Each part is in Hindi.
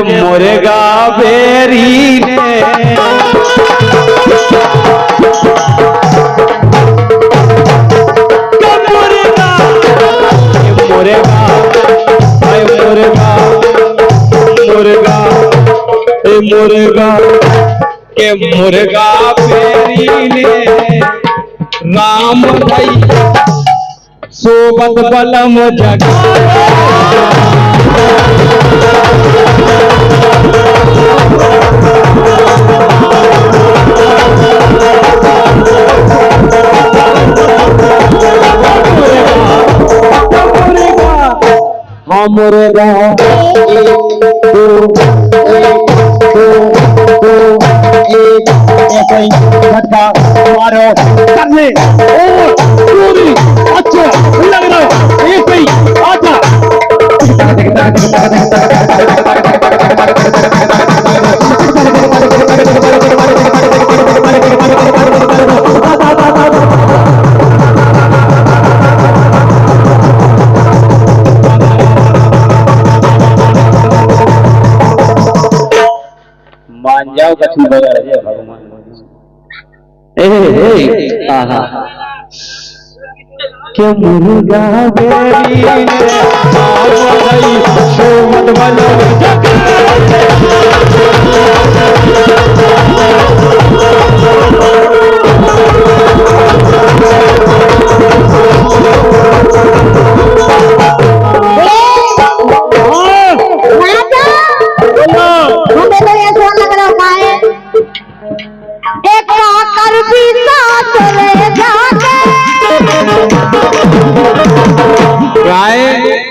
मुर्गा बेरी ने मुर्गा मुर्गा मुर्गा मुर्गा के मुर्गा बेरी ने राम भाई सोबत बलम जगा मुर्गा झटका मारो करने अच्छा लग रहा है एक ही आजा मान जाओ कछु बगैर है भगवान क्या मुर्गा बेरी ने सोबत बलम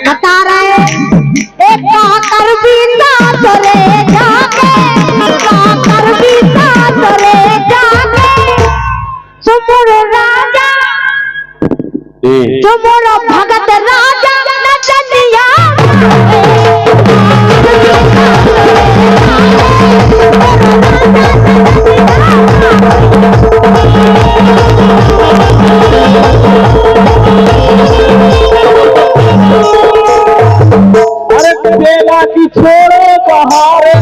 बता रहे एक कर भी साथ रे जाके कर भी साथ रे जाके सुमुर राजा सुमुर भगत राजा नचनिया बेला की छोड़ो बहारे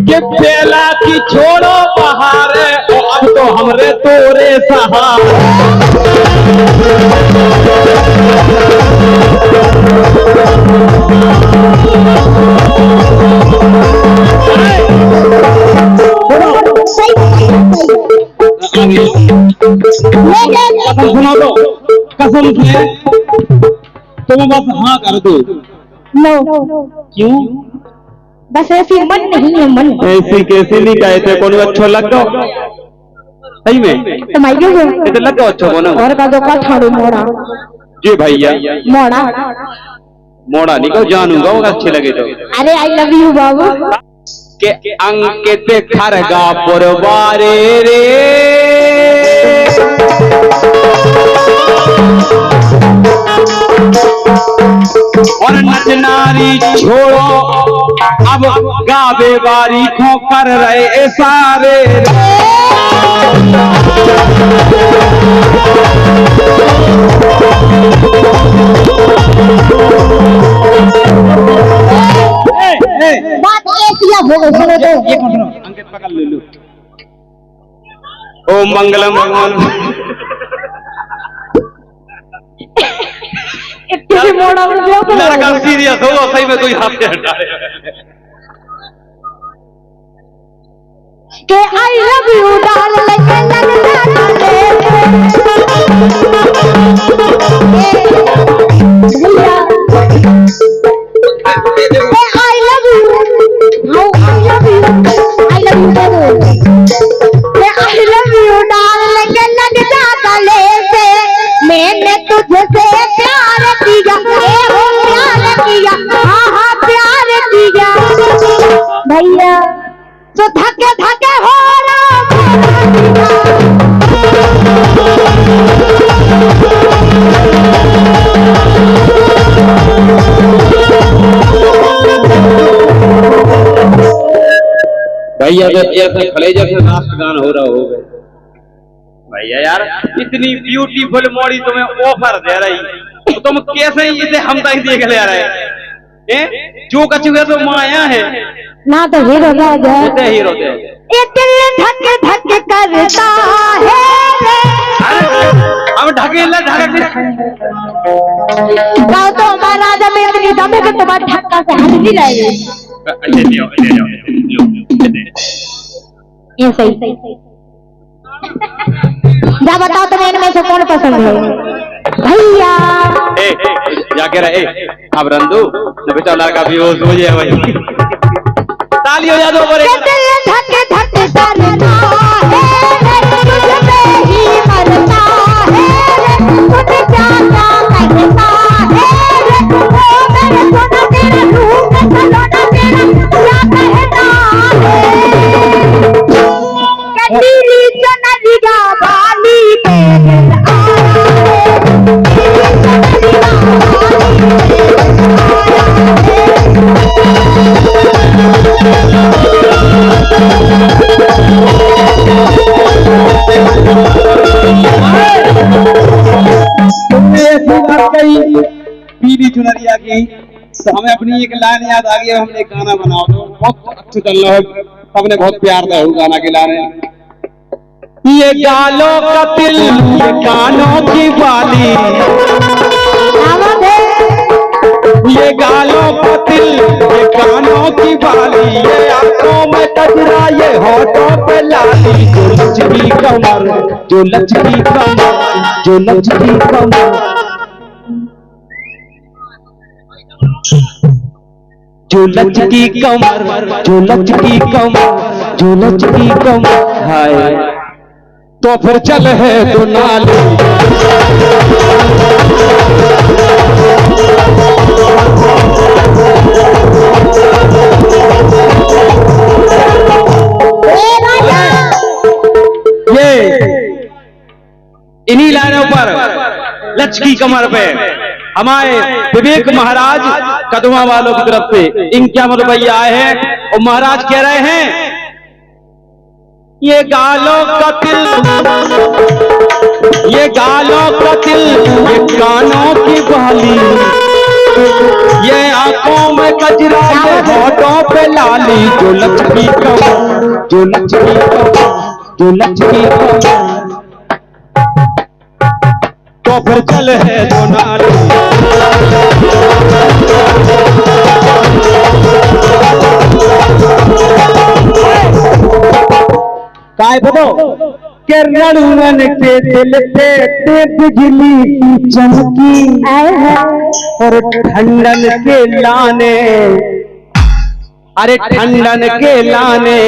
के बेला की छोड़ो बहारे अब तो हमरे तोरे सहारे सुना दो कसम से तुम बस हाँ कर दो। नो क्यों? बस ऐसी मन नहीं है मन ऐसी कैसे नहीं कहते कौन अच्छा लग दो सही में तुम आई क्यों तो लग दो अच्छा बनो और का दो का छोड़ो मोड़ा जी भैया मोड़ा मोड़ा नहीं को जानूंगा वो अच्छे लगे तो अरे आई लव यू बाबू के अंकित खरगा पुरवारे रे और नचनारी छोड़ो अब गावे बारी खो कर रहे सारे बात ऐसी हो गई सुनो तो ये कौन सुनो अंकित पकड़ ले लो ओम मंगलम भगवान किसी मोड़ा में दिया तो लड़का सीरियस हो सही में कोई हाथ से हटा के आई लव यू डाल लगे I love you I love you डाल लगे लग जा गले से मैंने तुझसे प्यार किया प्यार किया हाँ प्यार किया भैया तो धके धके हो भैया जैसे कलेजा से लास्ट गान हो रहा हो भैया यार इतनी ब्यूटीफुल मॉडी तुम्हें ऑफर दे रही तो तुम कैसे इसे हम तक देख ले रहे हैं? जो कछु है तो माया है ना तो हीरो राजा होते हीरो दे। ये दिल धक धक करता है रे। अब ढकेला ढक गाओ तो महाराजा में इतनी दम है कि तुम्हारा ढक्का से हट नहीं रहेगी। ये सही जा बताओ तुम्हें इनमें से कौन पसंद है भैया? जाके रहे अब रंदू न बेचा लड़का भी हो जाए भाई। ताली हो जा दो बोले। धक धक करता है तुझ में ही मरता है तुझ क्या क्या कहता है ओ मेरे सोना तेरे रूह में सलोना तेरा क्या कहता है। कटीली चनरिया वाली तेरे पीली चुनरिया की तो हमें अपनी एक लाइन याद आ गई। हमने गाना बनाओ तो बहुत अच्छा चल रहा है, सबने बहुत प्यार दिया गाना के लाने। ये गालों का दिल ये कानों की बाली, ये गालों का दिल ये कानों की बाली, ये आंखों में कजरा ये होठों पे लाली। जो लचकी कमर जो लचकी कमर जो लचकी कमर जो लचकी कमर जो लचकी कमर जो लचकी कमर हाय। तो फिर चल है तो नाली ये इन्हीं लाइनों पर लचकी कमर पे हमारे विवेक महाराज कदमा वालों की तरफ से इनक्यावन रुपया आए हैं और महाराज कह रहे हैं ये गालों का दिल ये गालों का दिल ये कानों की बाली, ये आंखों में कजरा ये होठों पे लाली। जो लचकी कमर जो लचकी कमर जो लचकी कमर तो फिर चल है तो नाली। काय बतो के रणवन के दिल पे बिजली की चमकी और ठंडन के लाने, अरे ठंडन के लाने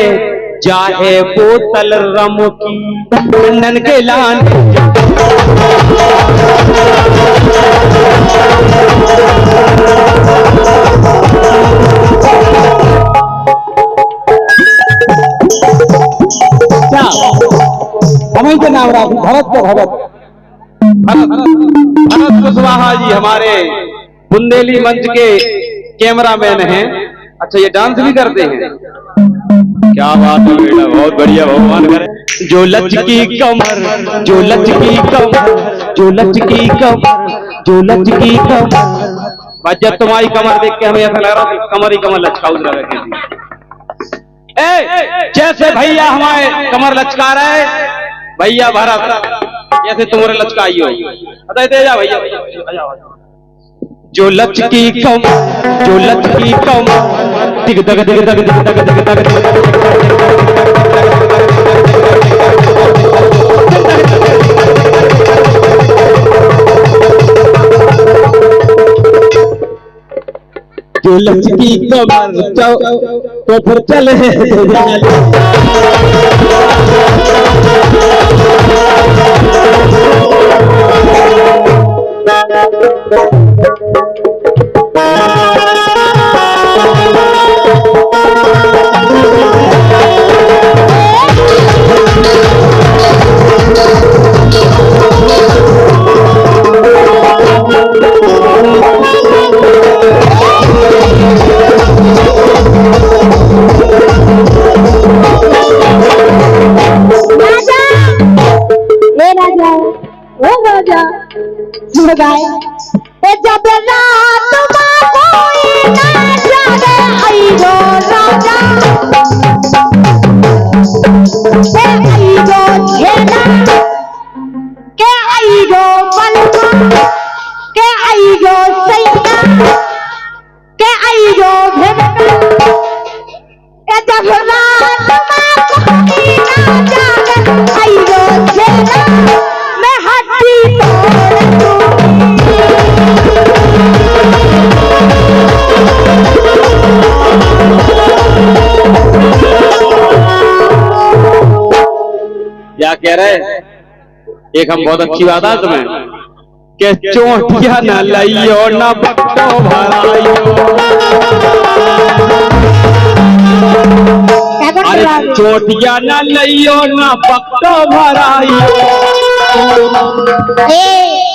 जाए बोतल रम की, ठंडन के लाने हमें के नाम राखू भरत को भगत भरत कुशवाहा जी हमारे बुंदेली मंच के कैमरामैन हैं। अच्छा ये डांस भी करते हैं, क्या बात है बेटा, बहुत बढ़िया, भगवान करे। जो लचकी कमर जो लचकी कमर जो लचकी कमर जो लचकी कमर। बस जब तुम्हारी कमर देख के हमें ऐसा लग रहा है कमर ही कमर लचका उधर रखे। जैसे भैया हमारे कमर लचका रहे भैया भरत जैसे तुम्हारे लचकाई हो दे जा भैया। जो लचकी कमर जो लचकी कमर दिग दग दिग दग दिग दग दिग दग जो लचकी कमर तो फिर चले राजा ओ राजा जब रात में कोई ना जागे आई गो राजा के आई गो झेला के आई गो बलमा के आई गो सैया के आई गो भेड़ा के जब रात में कोई ना जागे आई गो झेला मैं हड्डी तोड़ दूंगी। क्या कह रहे? एक हम बहुत अच्छी बात है तुम्हें कि चोटिया न लइयो न पक्को भराइयो। अरे चोटिया न लइयो न पक्को भराइयो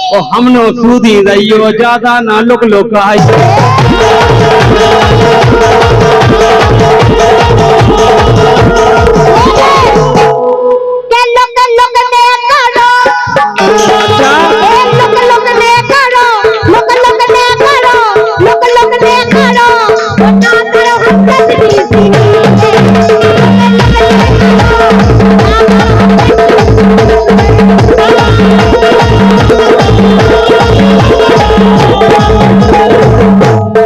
ओ हमनो सूदी रहियो ज्यादा ना लुक लुकाइयो।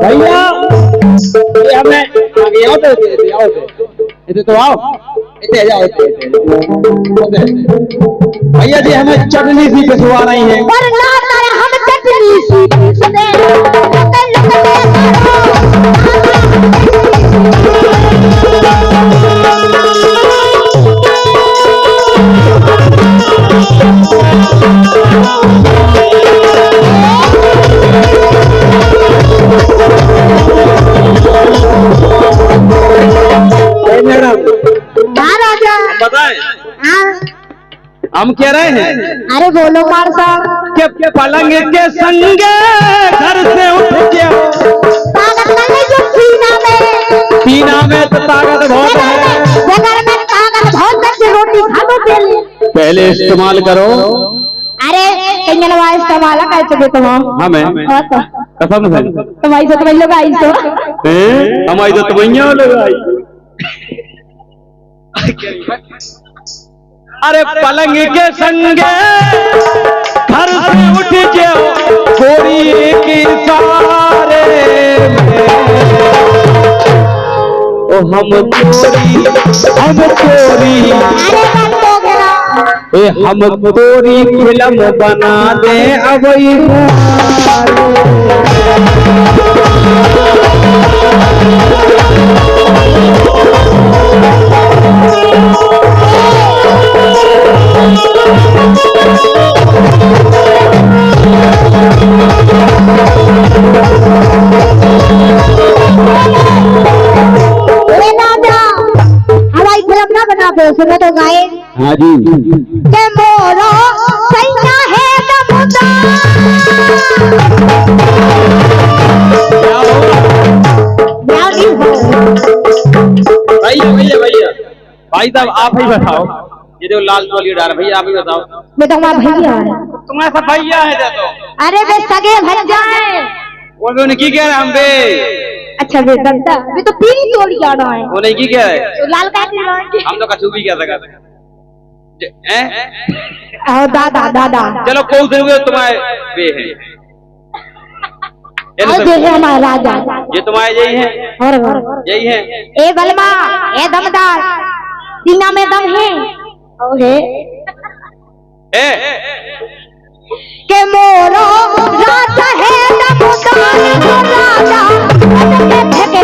भैया ये हमें आगे आओ तो आओ इतने जाओ भैया जी हमें चटनी सी पिसवा रही है। हम चटनी सी पिसने हम कह रहे हैं अरे बोलो मार साहब के पलंग के संगे घर से उठ जाओ। ताकत नहीं जो सीना में तो ताकत बहुत है। घर में ताकत बहुत है रोटी खा दो पहले इस्तेमाल करो। अरे कंगनवा इस्तेमाल कर चुके तुम हमें कसम से तुम्हारी तो तुम लोग आई तो हमारी तो तुम्हें लोग आई। अरे पलंग के संगे घर से उठ जाओ गोरी की सारे ओ हम चोरी हम तोरी फिल्म बना दे अब सुनो तो गाए। हाँ जी के मोरो सैया है दमुदा भैया भाई साहब आप ही बताओ ये जो लाल टोली डाल भैया आप ही बताओ। मैं तो हमारा भैया है तुम्हारा सब भैया है तो। अरे वे सगे भैया है वो उन्हें की कह रहे हम बे। अच्छा वे दंता वे तो पीली टोली जाना है वो नहीं की कह रहे तो लाल का की हम तो कछु भी कह सकते हैं। दादा दादा चलो कोई जरूर तुम्हारे वे हैं ये हमारा राजा ये तुम्हारे यही है और यही है। ए बलमा ए दमदार सीना में दम है और है के मोरो राजा है दमदार राजा फेंके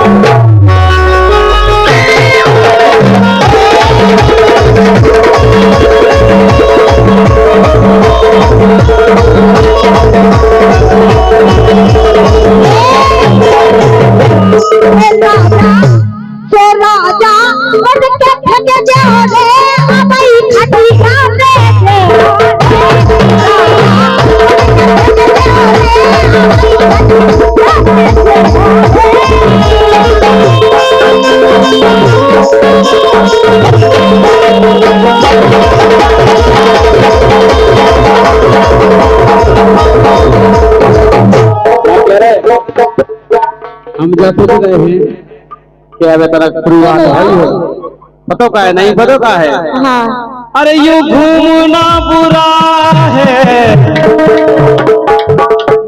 Thank you. उड़ के फेंक जाओ रे अबई खटिया पे से हम जब पूछ गए हैं क्या वे तरह परिवार भाई हो पतो का है नहीं पतो का है हाँ अरे यूं घूमना बुरा है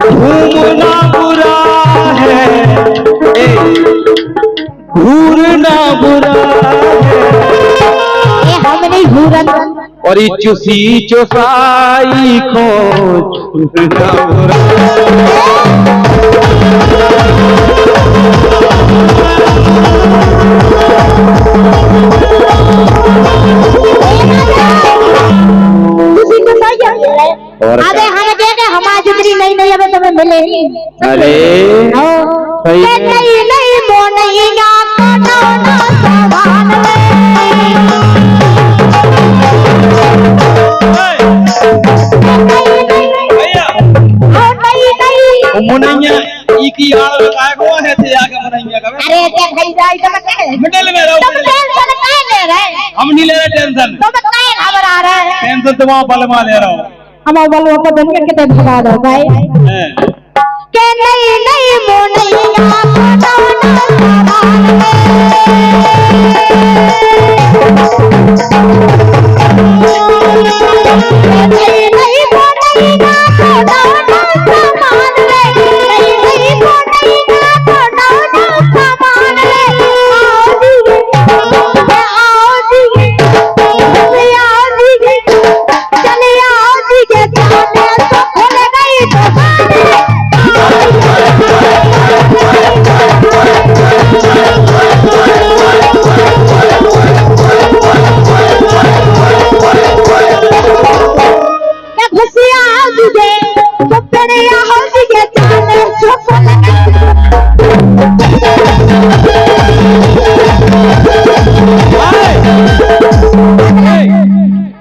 घूमना बुरा है घूरना बुरा ये हम नहीं घूरन और ये चुसी चुसाई को छूना बुरा अबे हम देखे हमारी जितनी नहीं नहीं अबे तुम्हें मिले अरे सही है नहीं नहीं वो नहीं ना सवाल मुनैया ई की आड़ लगाए को है थे आगे मुनैया का अरे ते भाई जाई तो मैं मिडिल में रहो तुम टेंशन काहे ले रहे हम नहीं ले रहे टेंशन तुम काहे घबरा रहे टेंशन तो वहां बलमा ले रहा हूं हम बलवा को दिन में कितने भगा दो भाई के नहीं नहीं वो नहीं ना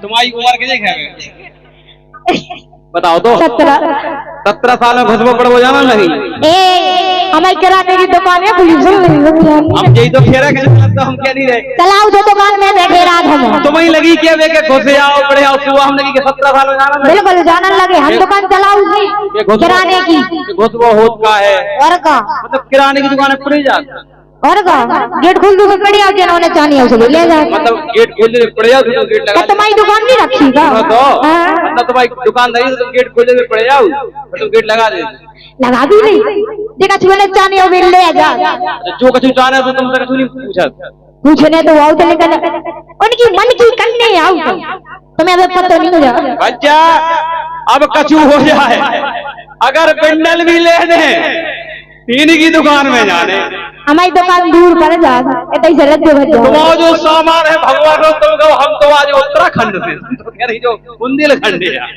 तुम्हारी उम्र कितनी है बताओ तो 17 साल में घुसबो पड़ो जाना नहीं हमारी किराने की दुकान है पुलिस हम यही तो फेरा के तो हम क्या नहीं रहे चलाओ जो दुकान में बैठे रात हम तो वही लगी क्या वे के घुसे आओ पड़े आओ सुबह हम लगी कि 17 साल में जाना नहीं बिल्कुल जाने लगे हम दुकान चलाओ किराने की घुसबो होत का है और का मतलब किराने की दुकान पड़ी जा और का गेट खोल दो पड़ी आओ जिन्होंने चाहनी है उसे ले जा मतलब गेट खोल दे पड़े जाओ तो गेट लगा तुम्हारी दुकान नहीं रखी का तो मतलब तुम्हारी दुकानदारी तो गेट खोल दे पड़े जाओ तो गेट लगा दे लगा भी नहीं देखा छुने चाहनी हो बिल ले जा जो कुछ चाहना तो तुमसे कुछ नहीं पूछा पूछने तो आओ तो लेकर उनकी मन की करने आओ तुम्हें अबे पता नहीं हो जा बच्चा अब कछु हो जाए अगर पिंडल भी लेने तीन की दुकान में जाने हमारी दुकान दूर पड़ जा इतनी जरूरत जो तुम्हारा जो सामान है भगवान तुम हम तो आज उत्तराखंड से तो कह रही जो बुंदेलखंड है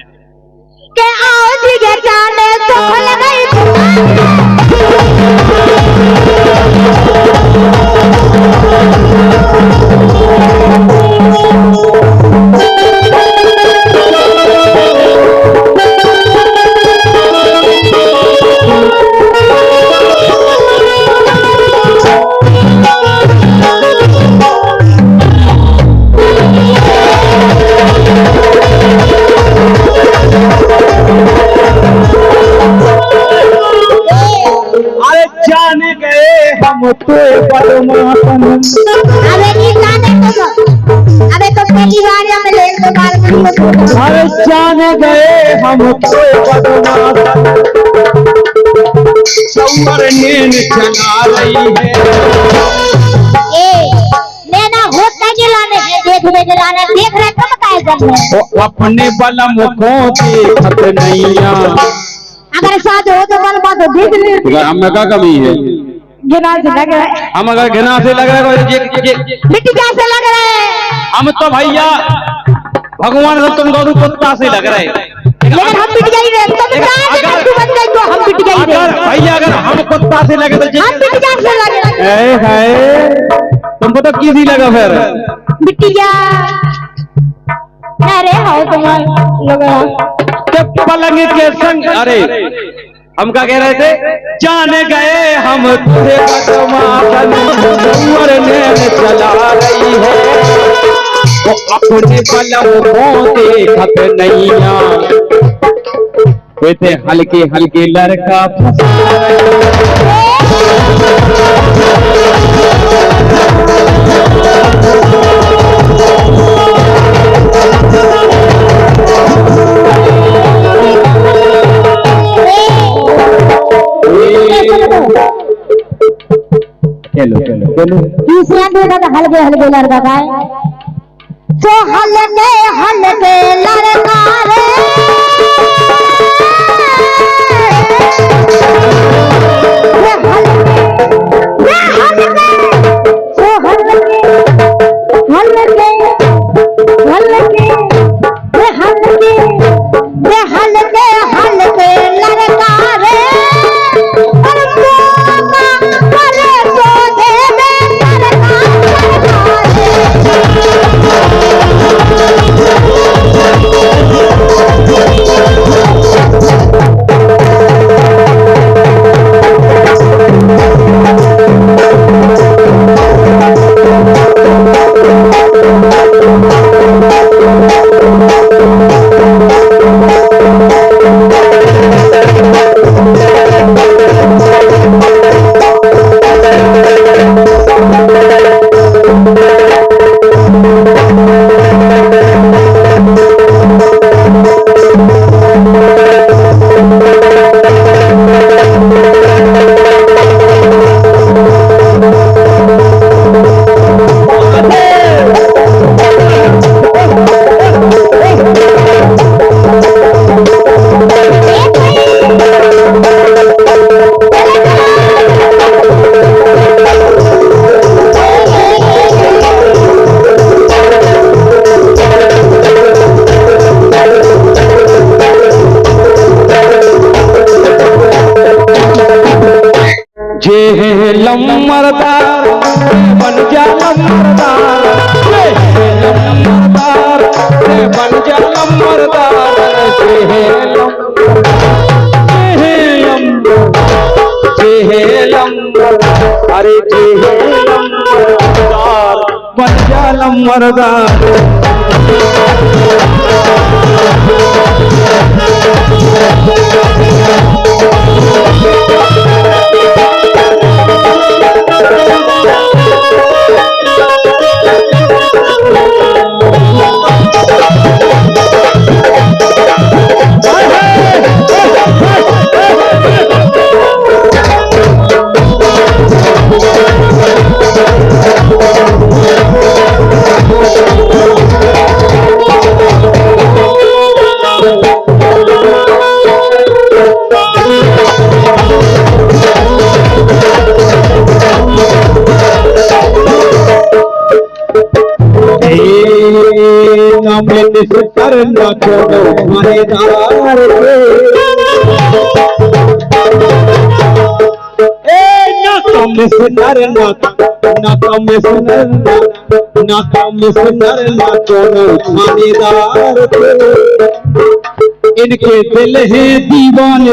के आओ जी के जाने तो खुल गई हम तो परमात्मा अबे नहीं जाने तो अबे तो पहली बार हम ले तो बाल अरे जाने गए हम तो परमात्मा सौर नींद चला रही है लेना होता जलाने देख रहे तुम काय कर रहे अपने बल मुखों देखत नैया अगर साथ हो तो बल बात देख ले हमें क्या कमी है घिना से लग रहा है हम अगर घिना से लग रहा है मिट्टी क्या से लग रहा है हम तो भैया भगवान से तुम दोनों कुत्ता से लग रहे लेकिन हम पिट जाएंगे तुम तू बन गई तो हम पिट जाएंगे भैया अगर हम कुत्ता से लगे तो हम पिट जा से लगे तुमको तो किसी लगा फिर बिटिया अरे हो तुम लोग पलंग के संग। अरे हम क्या कह रहे थे? जाने गए हम तुझे चला रही है वो अपने पलंगों देखत नैया वैसे हल्के हल्के लड़का चलो चलो चलो तीसरा देखा था हल्के हल्के लड़का का है तो हल्के हल्के लड़का रे लम्बरदार बन जा लम्बरदार बन जा लम्बरदार अरे लम्बरदार बन जा लम्बरदार करना छोड़ो थानेदार इनके दिल है दीवाने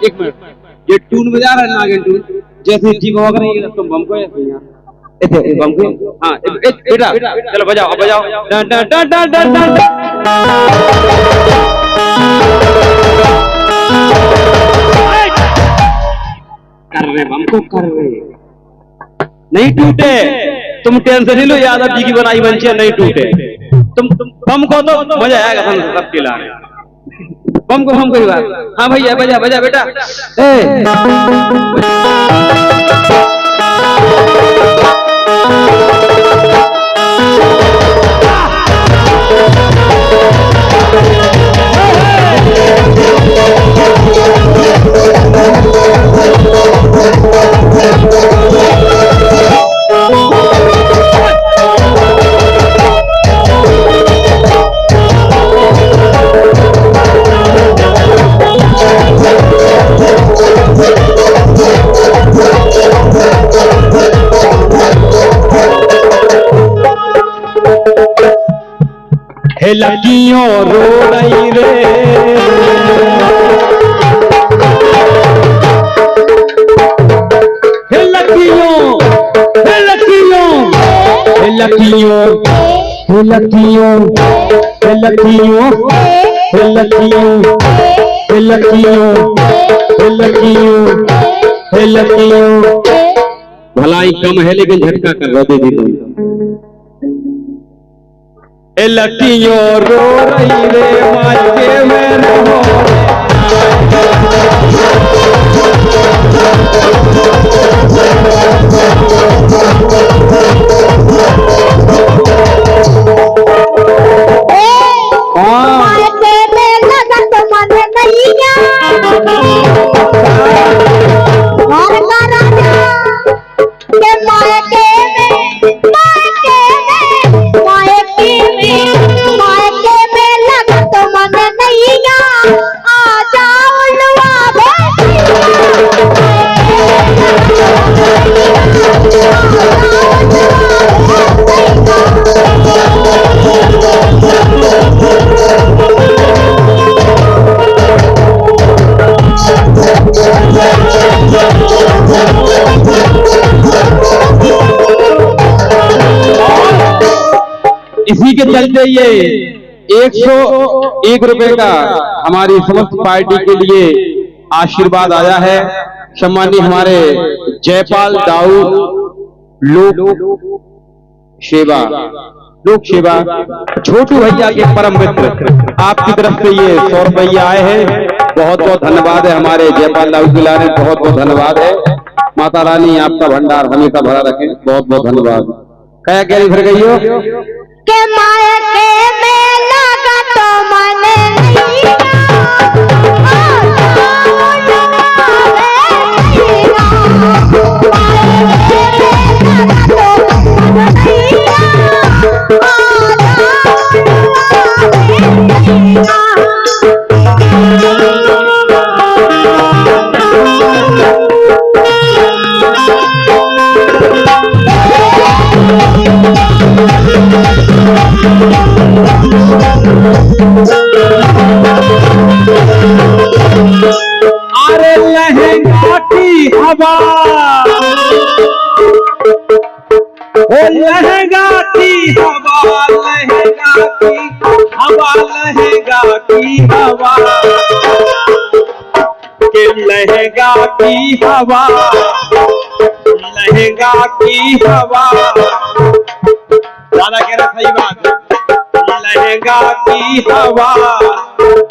एक मिनट ये टून बजा रहा है नागिन टून जैसे जी भोग रही है तुम बम को ऐसे यहाँ बम को हाँ बेटा चलो बजाओ अब बजाओ done done done done done done कर रहे बम को कर रहे नहीं टूटे तुम टेंशन नहीं लो यादव जी की बनाई बंचिया नहीं टूटे तुम बम को तो मजा आएगा सबके लाने बम को बात हाँ भैया बजा बजा बेटा हे लड़कियों रो रही रे, हे लड़कियों, हे लड़कियों, हे लड़कियों, हे लड़कियों, हे लड़कियों, हे लड़कियों, हे लड़कियों, हे लड़कियों, हे लड़कियों। भलाई कम है लेकिन झटका कर रहा दे दी तुम। ए लड़कियों रो रही रे मायके में न हो, इसी के चलते ये 101 रुपए का हमारी समस्त पार्टी के लिए आशीर्वाद आया है। सम्मानित हमारे जयपाल दाऊ लोक सेवा छोटू भैया के परम मित्र, आपकी तरफ से ये 100 रुपया आए हैं। बहुत बहुत धन्यवाद है हमारे जयपाल दाऊ जी, बहुत बहुत धन्यवाद है। माता रानी आपका भंडार हमेशा भरा रखे, बहुत बहुत धन्यवाद। क्या कह रही फिर गई हो के मायके में लगा तो मन नहीं अरे लहंगा की हवा, ओ लहंगा की हवा, लहंगा की हवा, लहंगा की हवा, के लहंगा की हवा, लहंगा की हवा। दादा कह रहा सही बात, लहंगा की हवा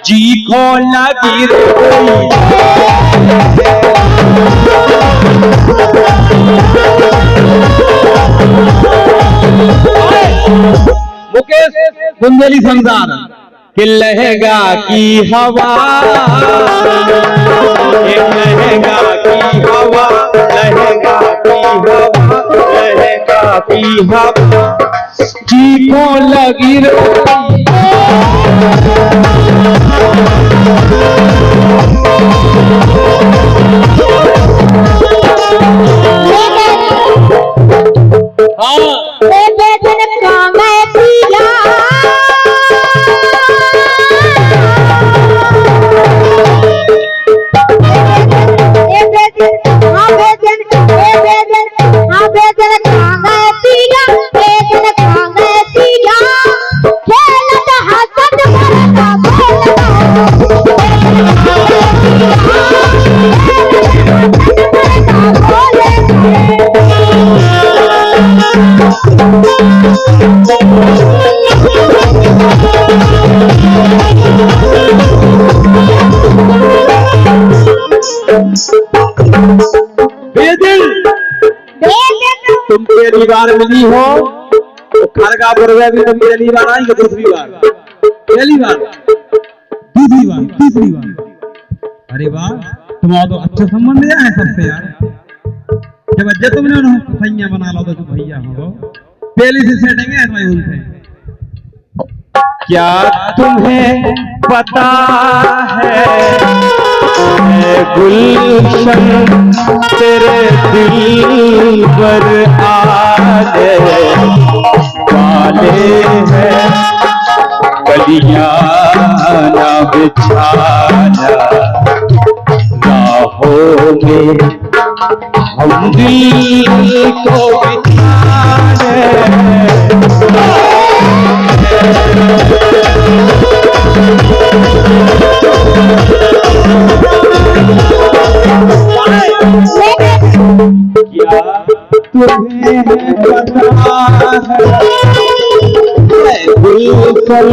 जी को लगी मुकेश बुंदेली संसार कि लहंगा की हवा, लहंगा की हवा, लहंगा की हवा, लहंगा की हवा जी को लगी रे। तुम पहली बार मिली हो तो खरगा बुरगा भी तुम पहली बार आएंगे, दूसरी बार, पहली बार, दूसरी बार, तीसरी बार। अरे वाह, तुम्हारा तो अच्छा संबंध है सबसे यार। जब अज्जा तुमने उन्हें सैया बना लो तो भैया हो, पहले से सेटिंग है भाई उनसे। क्या तुम्हें पता है गुलशन तेरे दिल पर आने वाले हैं कलियां ना बिछाना राहों में हम दिल को बिठाने क्या तुम्हें पता है गुलशन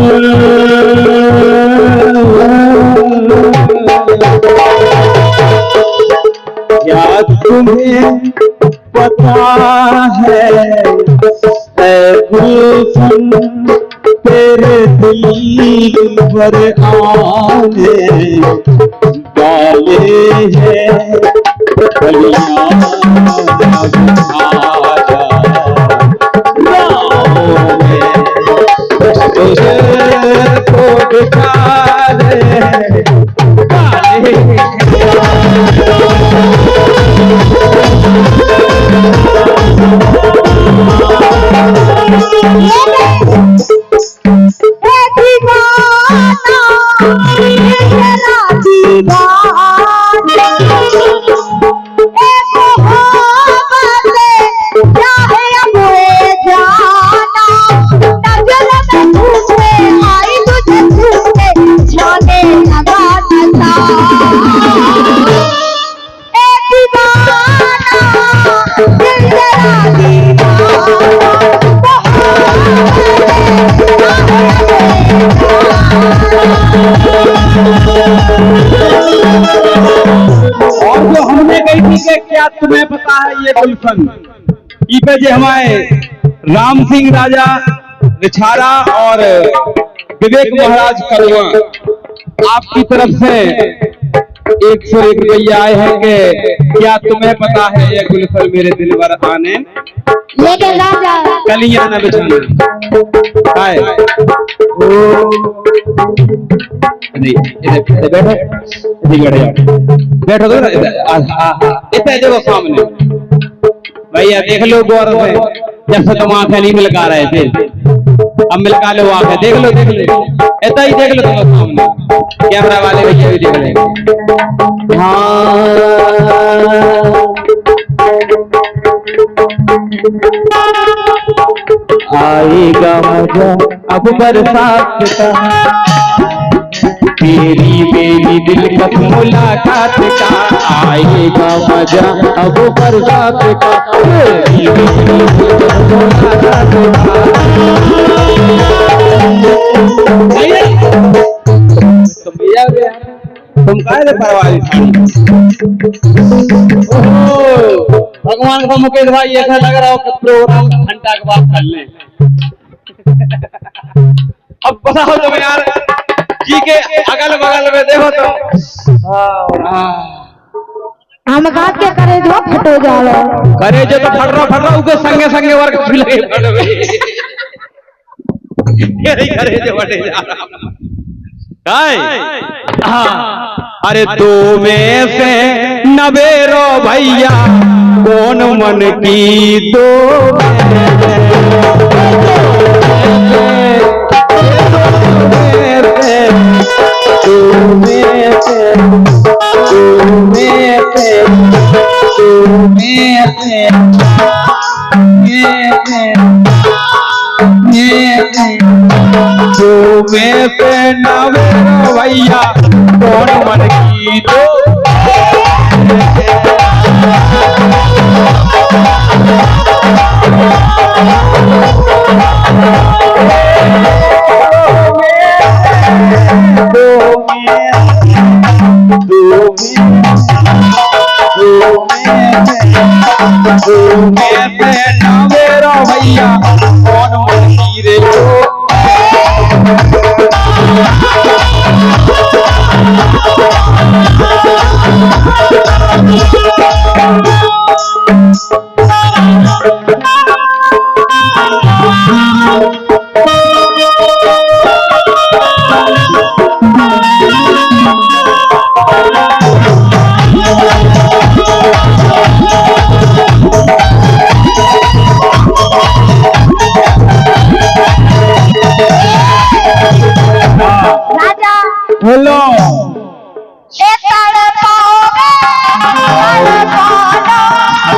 क्या तुम्हें पता है गुलशन तेरे दिल पर आने वाले हैं कलियां को बिठा दे और जो हमने कही थी कि क्या तुम्हें पता है ये गुलशन ई पे जे हमारे राम सिंह राजा रिछारा और विवेक महाराज करुआ आपकी तरफ से 101 रुपया आए हैं कि क्या तुम्हें पता है ये गुलशन मेरे दिल भर आने लेकिन राजा कलियां न बिछाना आए नहीं इधर बैठो तो इधर देखो सामने भैया देख लो गौर से जैसे तुम आंखें नहीं मिलका रहे थे अब मिलका लो आंखें देख लो ऐसा ही देख लो तुम सामने कैमरा वाले भैया भी देख लेंगे आएगा मजा अब बरसात का तेरी मेरी दिलकश मुलाकात का आएगा मजा अब बरसात का तेरी मेरी दिलकश मुलाकात का तुम काहे परवाही भगवान का मुकेश भाई ऐसा लग रहा हो कि प्रोग्राम घंटा के बाद कर लें अब बताओ तुम यार जी के अगल बगल में देखो तो हम बात क्या करे जो फटो जाओ करे जो तो फट रहा उके संगे संगे वर्ग भी लगे फटवे यही करे जो फटे जा रहा अरे दो में से नवेरो भैया कौन मन की दो में से नवेरो भैया कौन मन की दो नवेरो भैया कौन मन की रे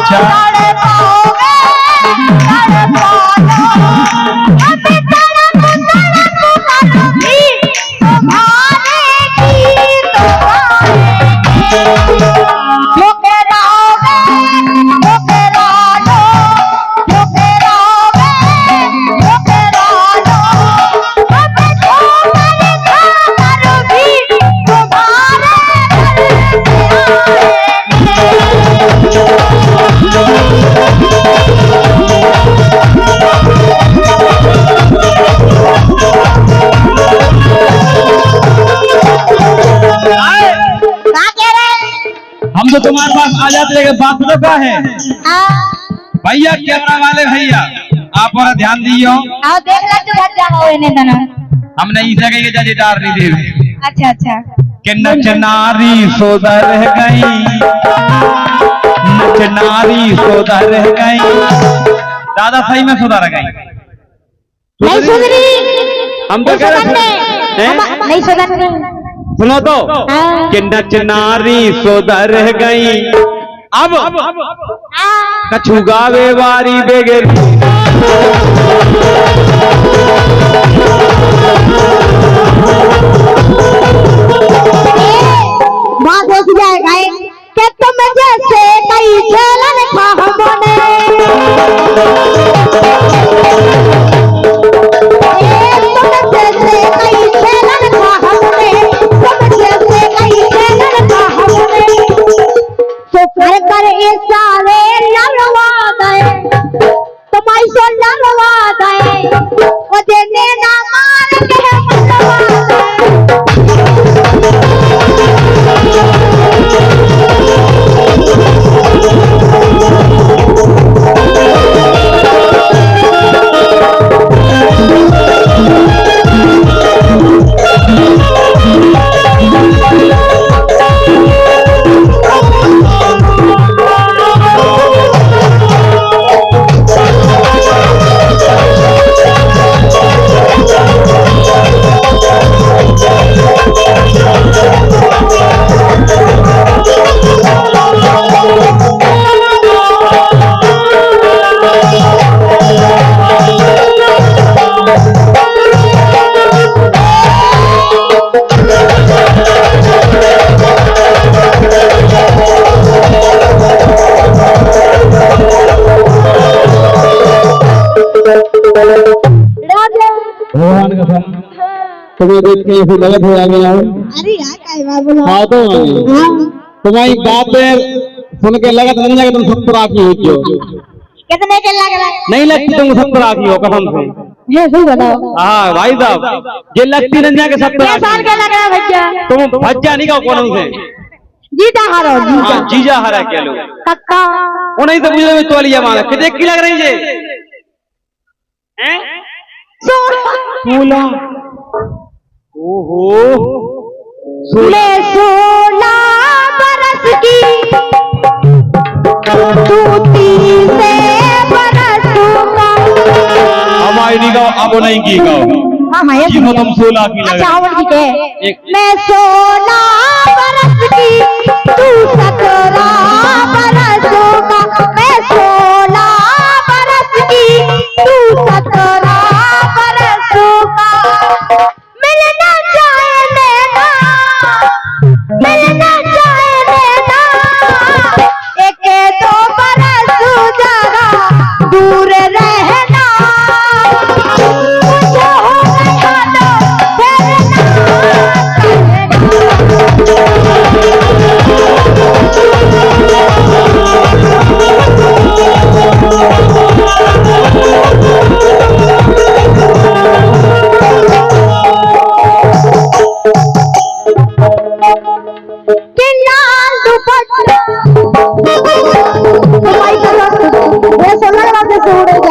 अच्छा हम तो तुम्हारे पास आ जाते लेकिन बात तो क्या है भैया, कैमरा वाले भैया आप और ध्यान दियो। आओ देख ले तू घर जा हो इन्हें दना हम नहीं सके कि जल्दी डार नहीं दे। अच्छा अच्छा कि नच नारी सोदा रह गई, नच नारी सोदा रह गई। दादा सही में सोदा रह गई नहीं सुधरी। हम तो कह रहे नहीं सुधरनी। सुनो तो कि नच नारी सोदा रह गई। अब कछु गावे वारी बेगे बात हो जाएगा कि तुम जैसे कई झेलन खा हमने तुम जैसे कई झेलन खा हमने तुम जैसे कई झेलन खा हमने तो कर ये सारे लड़वा गए तुम्हारी सो लड़वा गए वो देने ना मार के मरवा भगवान कसम तुम्हें देख के ऐसे गलत हो गया हो। अरे यार काय बात बोलो। हाँ तो तुम्हारी बातें सुन के लगा नहीं लगा तुम 70 की हो क्यों? कितने के लग रहा है? नहीं लगती तुम 70 की हो कसम से। ये सही बताओ। हाँ भाई साहब ये लगती नहीं जाके 70 साल का लग रहा है भैया। तुम भज्जा नहीं का कौन से जीजा हारो जीजा। जीजा हरा के लो कक्का उन्हीं तो मुझे में तोलिया मारा कितने की लग रही है? सोला ओहो मैं 16 बरस की तू 30 बरस का। हमारी नहीं गाओ अब नहीं की गाओ। हाँ हाँ ये तुम 16 की लग अच्छा और ठीक है। मैं 16 बरस की तू 17 बरस का। मैं 16 बरस की तू 17 बरस का। मिलना चाहे नैना मिलना चाहे नैना एक दो बरस जरा दूर रहना मुझे हो गया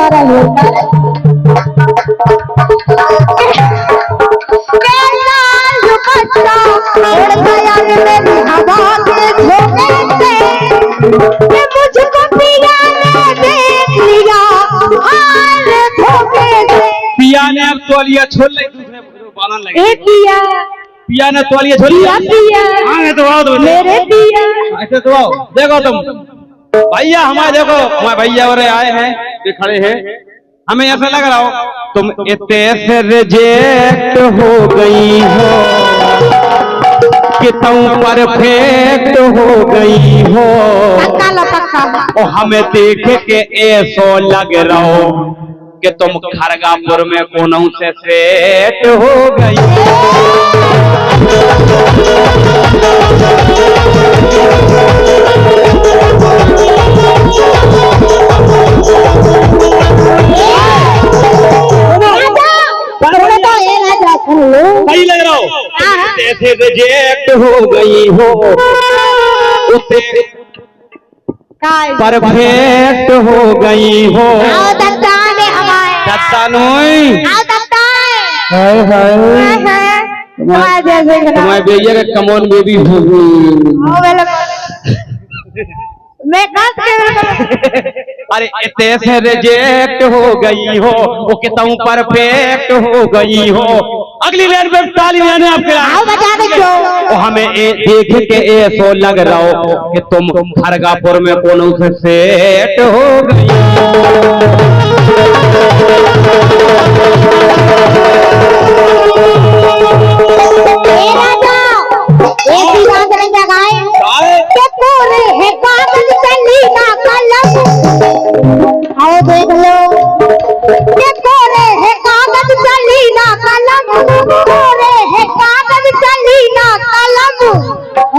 तो पिया ने अब तौलिया छोड़ ले दूसरे बालन लगे पिया पिया ने तौलिया छोड़ लिया। पिया हाँ तो आओ तो मेरे पिया ऐसे तो आओ देखो तुम भैया हमारे देखो, हमारे भैया और आए हैं, ये खड़े हैं, हमें ऐसा लग रहा हो तुम इतने से रिजेक्ट हो गई हो कि तुम परफेक्ट हो गई हो, और हमें देख के ऐसा लग रहा हो कि तुम खरगापुर में कोनों से सेट हो गई। सही लग रहा हो, जैसे रिजेक्ट हो गई हो उसे परफेक्ट हो गई हो। तुम्हारे भैया का कमोन बेबी हो गई। अरे ऐसे रिजेक्ट हो गई हो वो कि तुम परफेक्ट हो गई हो। अगली लाइन पे ताली बजाने आपके और हमें देख के ऐसा लग रहा हो कि तुम खरगापुर में कोनों से सेट हो गई। आओ देख लो ये कोरे है कागज चलीना कलम, कोरे है कागज चलीना कलम।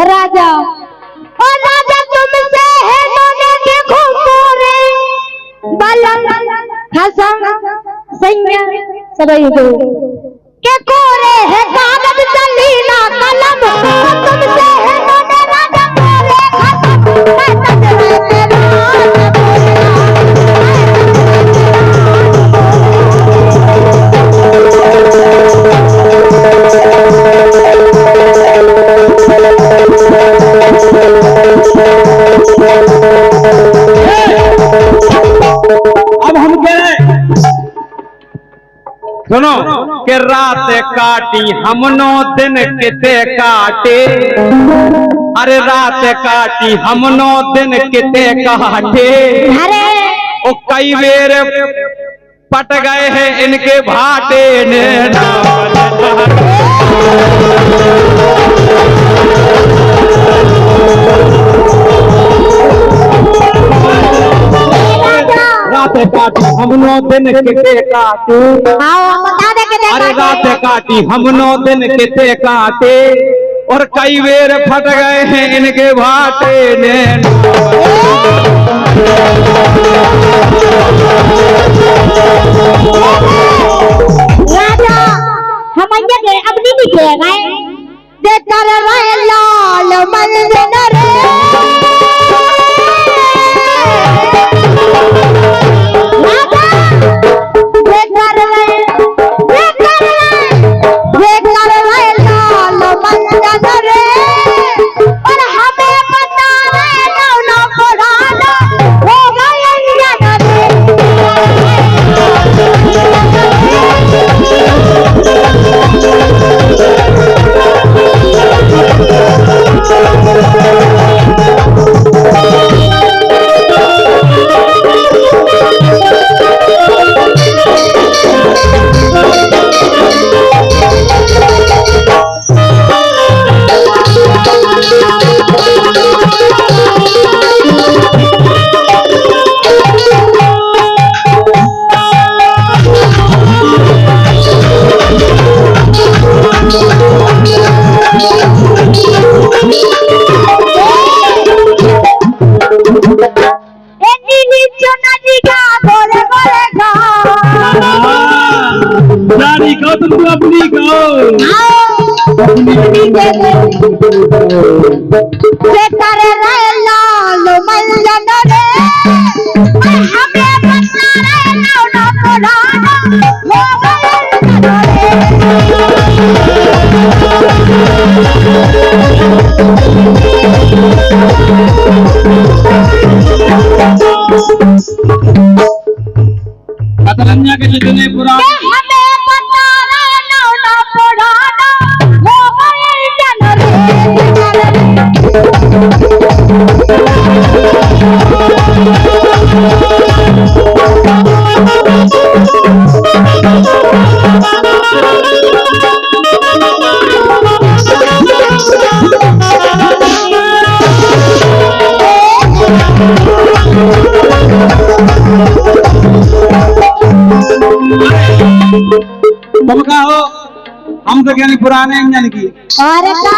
राजा ओ राजा तुमसे है दोनों देखो कोरे बलम हसम सैया सभी को के कोरे है कागज चलीना कलम, तुमसे है दोनों राजा कोरे हसम अब हम कह रहे सुनो कि रात काटी हमनो दिन किते काटे, अरे रात काटी हमनो दिन किते काटे, ओ कई बेर पट गए हैं इनके भाटे ने। रात काटी हमनो दिन किते काटे, अरे रात काटी हमनो दिन किते काटे, और कई बेर फट गए हैं इनके भाटे ने। राजा हम अपनी भी गए देकर लाल मंजन रे लाल मंजन रे हमें बता रहे ना पुराना हो कतरनिया के जितने पुराने हमें बता रहे ना पुराना हो गए जन रे तुम का हो? हम तो कहने पुराने इंजन की। अरे का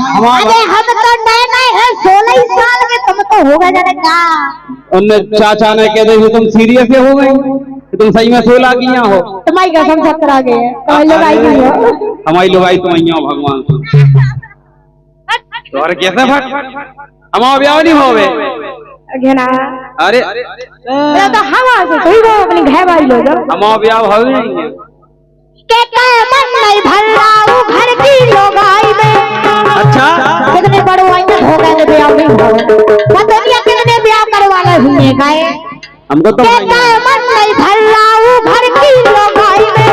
हमारी अरे हम तो नए नए हैं 16 साल के, तुम तो हो गए जाने का। उनने चाचा ने कह दे तुम सीरियस हो गई कि तुम सही में 16 की हो? तुम्हारी कसम 17 के है, तुम्हारी लड़ाई की हो। हमारी लुगाई तुम हो भगवान से। और कैसे भट हमारा ब्याह नहीं होवे घेना अरे तो हवा से सही वो अपनी घर वाली लोग हमारा ब्याह हो नहीं है के मन नहीं भर रहा घर की लोगाई में। अच्छा कितने बड़े आएंगे हो गए ब्याह नहीं हो दुनिया कितने ब्याह करवाने हुए गए हमको तो मन नहीं भर रहा घर की लोगाई में।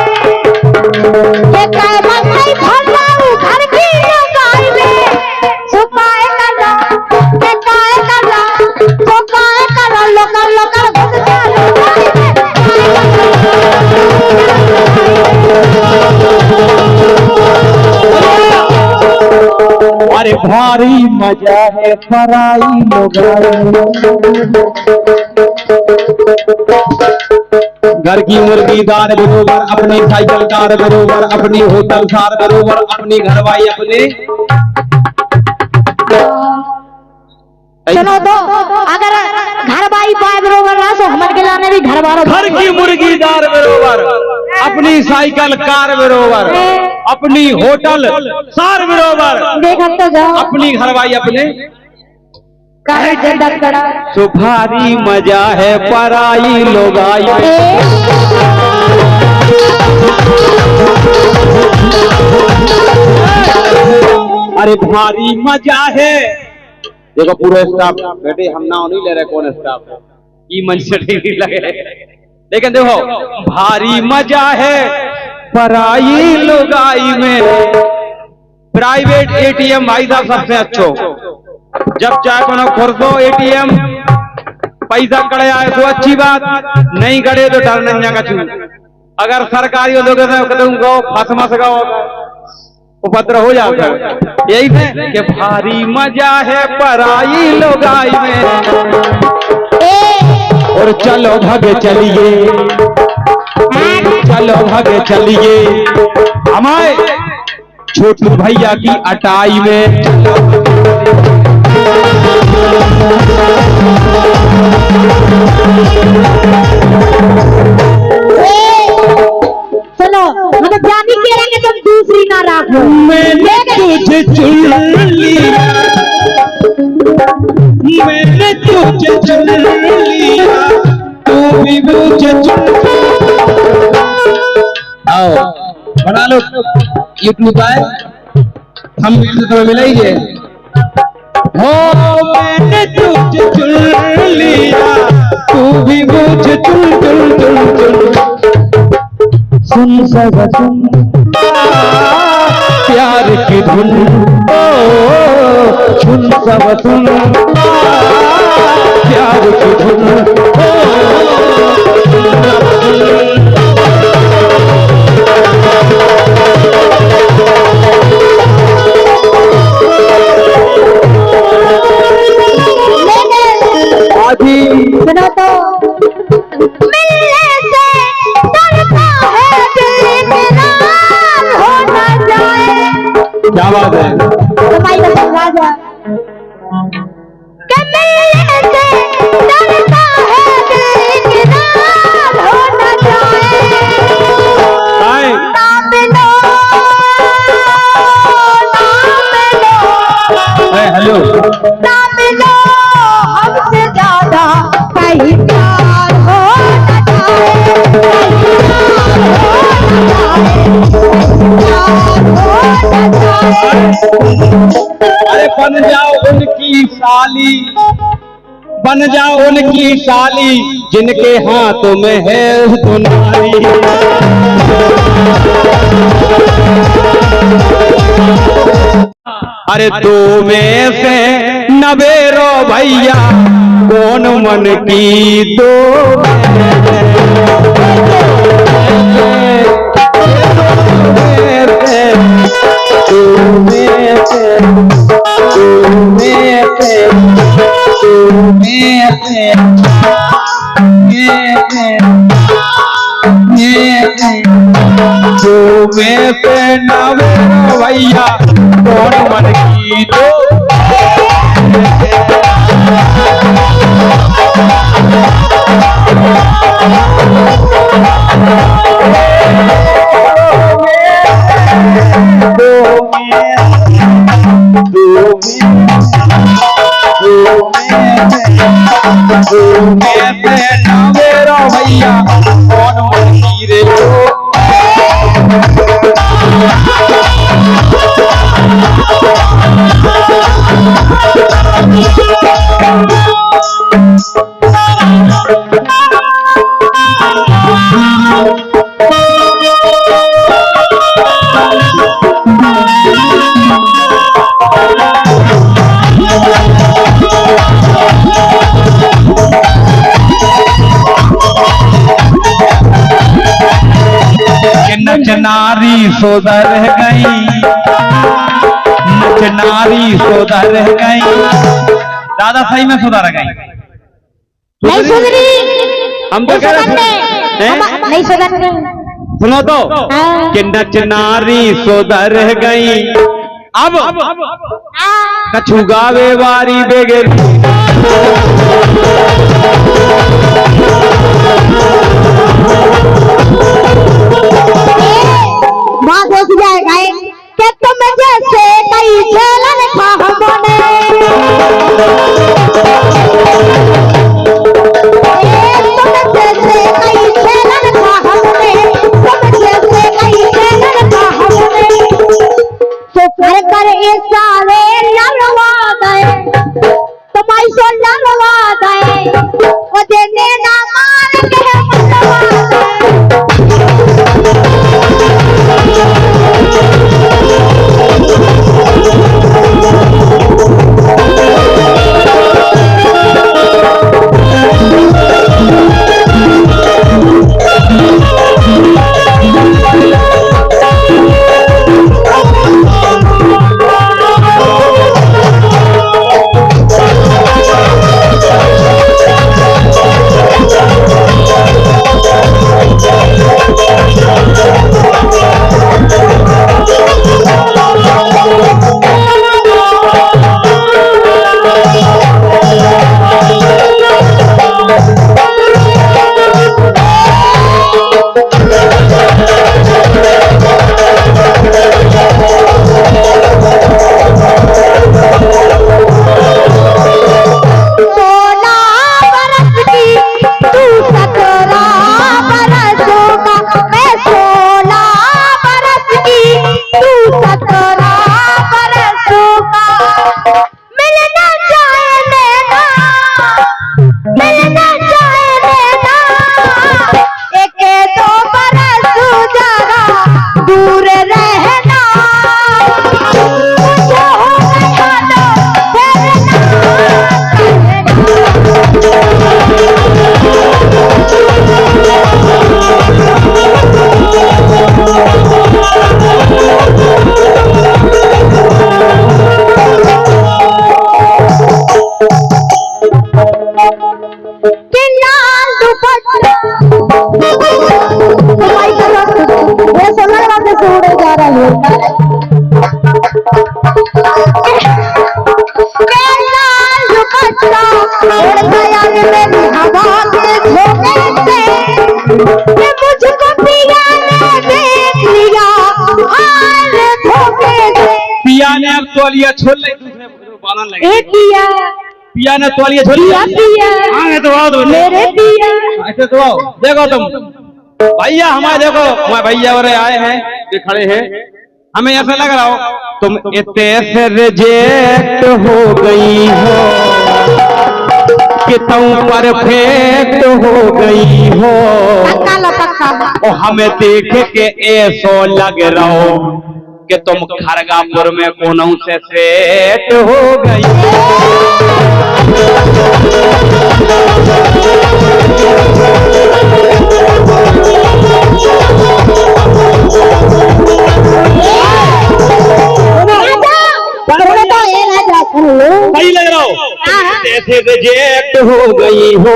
के मन नहीं भर रहा घर की लोगाई में। सुकाए कला के काए कला सुकाए कला लोकल लोकल घुस जा लोगाई में। अरे भारी मजा है फराई लोग घर की मुर्गी दार बरोबर अपनी साइकिल कार बरोबर अपनी होटल सार बरोबर अपनी घरवाई अपने। चलो तो अगर घर बाई पाए बरोबर ना तो हमारे के लाने भी घर वालों घर की मुर्गी दार बरोबर अपनी साइकिल कार बरोबर अपनी होटल सार बरोबर देखा तो जाओ अपनी घरवाई अपने। तो भारी मजा है पराई लोग आई। अरे भारी मजा है देखो पूरे स्टाफ बेटे हम ना नहीं ले रहे कौन स्टाफ है की मन से नहीं लगे लेकिन देखो भारी मजा है पराई लुगाई में। प्राइवेट एटीएम भाई साहब सबसे अच्छो जब चाहे कोनो खुर्दो एटीएम पैसा कड़े आए तो अच्छी बात नहीं कड़े तो डर नहीं का चू। अगर सरकारी लोग गो फसमस गो उपद्रव हो जाता है यही है कि भारी मजा है पराई लुगाई में। और चलो भगे चलिए चलो भगे चलिए हमारे छोटू भैया की अटाई में। चलो मतलब जानी के रहेंगे तुम दूसरी ना रखो। मैंने तुझे चुन लिया मैंने तुझे चुन लिया तू भी मुझे चुन। आओ बना लो यूट्यूब आए हम तुम्हें मिलाइए। हो मैंने तुझे चुन लिया तू भी मुझे चुन चुन चुन चुन। सुन सब सुन प्यार की धुन ओ सुन सब सुन प्यार की धुन सुनो तो मिलने से डरता है दिल इकरार हो न जाए। क्या बात है तुम्हारी कसम राजा कि मिलने से डरता है दिल इकरार हो न जाए। नाम लो हेलो नाम लो हमसे ज्यादा कहीं प्यार हो न जाए। अरे बन जाओ उनकी साली बन जाओ उनकी साली जिनके हाथों में है दुनारी। अरे दो में से नवेरो भैया कौन मन की दो में से नवेरो भैया कौन मन की दो नवेरो भैया कौन मन की रे नच नारी सोदा रह गई, नच नारी सोदा रह गई, दादा सही में सोदा रह गई। नहीं सुधरी, हम तो कह रहे हैं नहीं सुधरनी। सुनो तो कि नच नारी सोदा रह गई, अब कछु गावे वारी बेगेर माँ देख जाएगा कि तुम जैसे कई झेलन था हमने, तुम जैसे कई झेलन था हमने, तुम जैसे कई झेलन था हमने, तो कर ये सारे लड़वा गए, तुम ऐसे लड़वा गए, वो देने ना मार के लड़वा गए। पिया ने अब तौलिया छोड़ ले, दूसरे बालन लगे। पिया ने तौलिया छोड़ लिया। हाँ तो आओ मेरे पिया, ऐसे तो आओ, देखो तुम भैया हमारे, देखो हमारे भैया और आए हैं ये खड़े हैं, हमें ऐसा लग रहा हो तुम इतने रिजेक्ट हो गई हो कि तुम परफेक्ट हो गई हो, और हमें देख के ऐसा लग रहा हो कि तुम खरगापुर में कोनों से सेट हो गई। सही लग रहा हो, जैसे रिजेक्ट हो गई हो,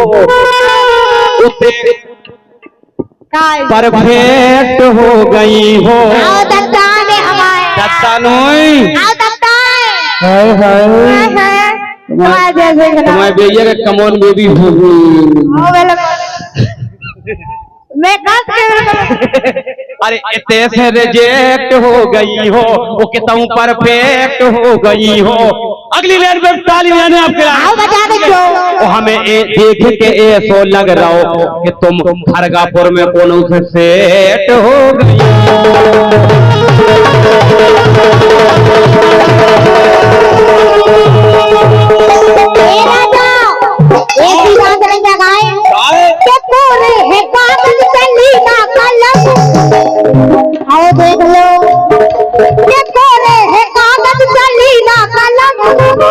परफेक्ट हो गई हो। आओ दत्ता ने हमारे दत्ता नोई आओ दत्ता हाय हाय तुम्हारे जैसे तुम्हारे भैया का कमोन बेबी हो गई। मैं कब से अरे इतने से रिजेक्ट हो गई हो, वो कितनी परफेक्ट हो गई हो। अगली लाइन पे ताली बजाने आपके आओ बजा दो तो हमें देख के ऐसो लग रहा हो कि तुम खरगापुर में कौन से सेट हो गई। आओ देख लो ये कोरे है कागज चली ना कलम,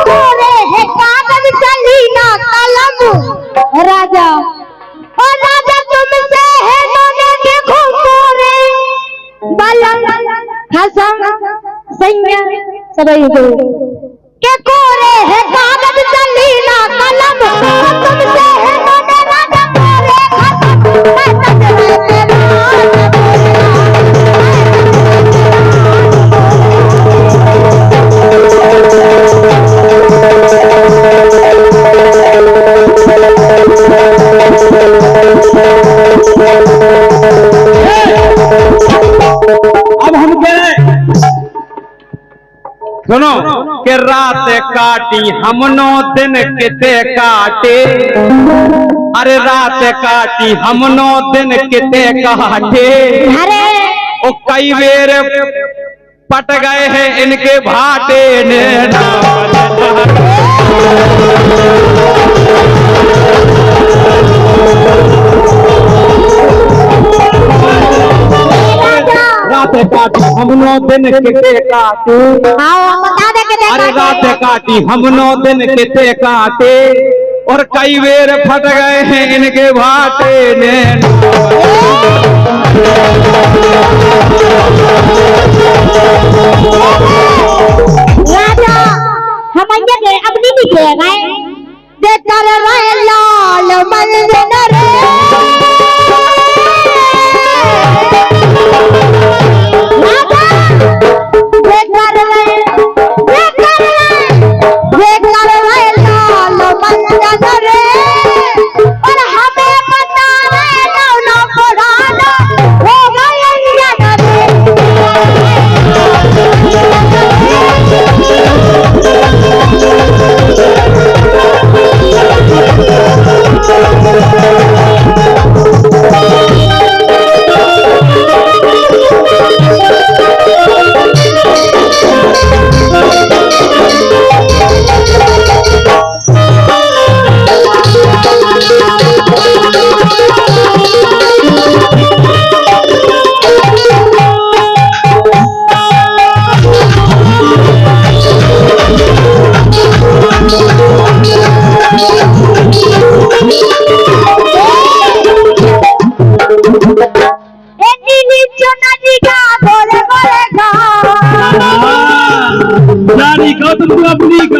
कोरे है कागज चली ना कलम। राजा और राजा तुमसे है दोने देखो कोरे बलम हसम सैया सबई दो के कोरे है कागज चली ना कलम, तुमसे है दोने राजा कोरे हसम मैं तजरे तेरा अब हम कह सुनो कि रात काटी हमनो दिन किते काटे। अरे रात काटी हमनो दिन किते काटे। अरे ओ कई बेर पट गए हैं इनके भाटे ने। रात काटी हमनो दिन किते काटे। आओ बता दे के अरे रात काटी हमनो दिन किते काटे, और कई बेर फट गए हैं इनके भाटे ने। राजा हम ये अपनी भी गए दे कर रहे लाल मंदिर रे राजा दे कर रहे लाल मंदिर रे, और हमें पता है ना पुराना हो गए नानी को तुम अपनी को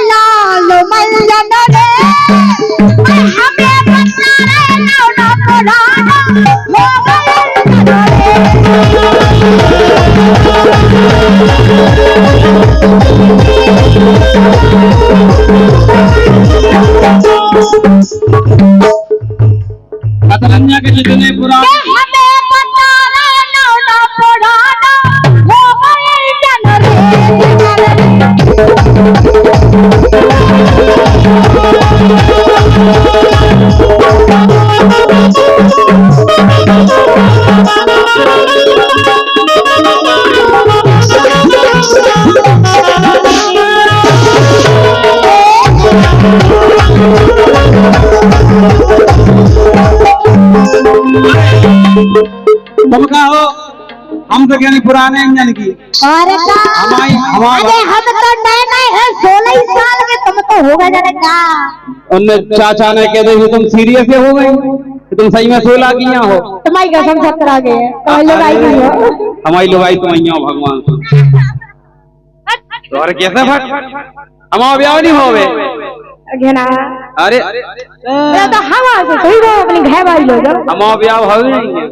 लाल मंजन रे हमें पता रे ना पुराना हो कतरनिया के जितने पुराने हमें पता रे ना पुराना हो गए जन तुम कहो हम तो यानी पुराने इंजन की। अरे हमारी अरे हम तो नए नए हैं 16 साल के, तुम तो हो गए जरा का। उनने चाचा ने कह दे तुम सीरियस हो गई कि तुम सही में 16 की हो। तुम्हारी कसम 17 के तुम्हारी लड़ाई की हो। हमारी लुगाई तुम हो भगवान से। और कैसे फट हमारा ब्याह नहीं होवे घेना अरे ये तो हवा से सही वो अपनी घर वाली लोग हम ब्याह हो नहीं है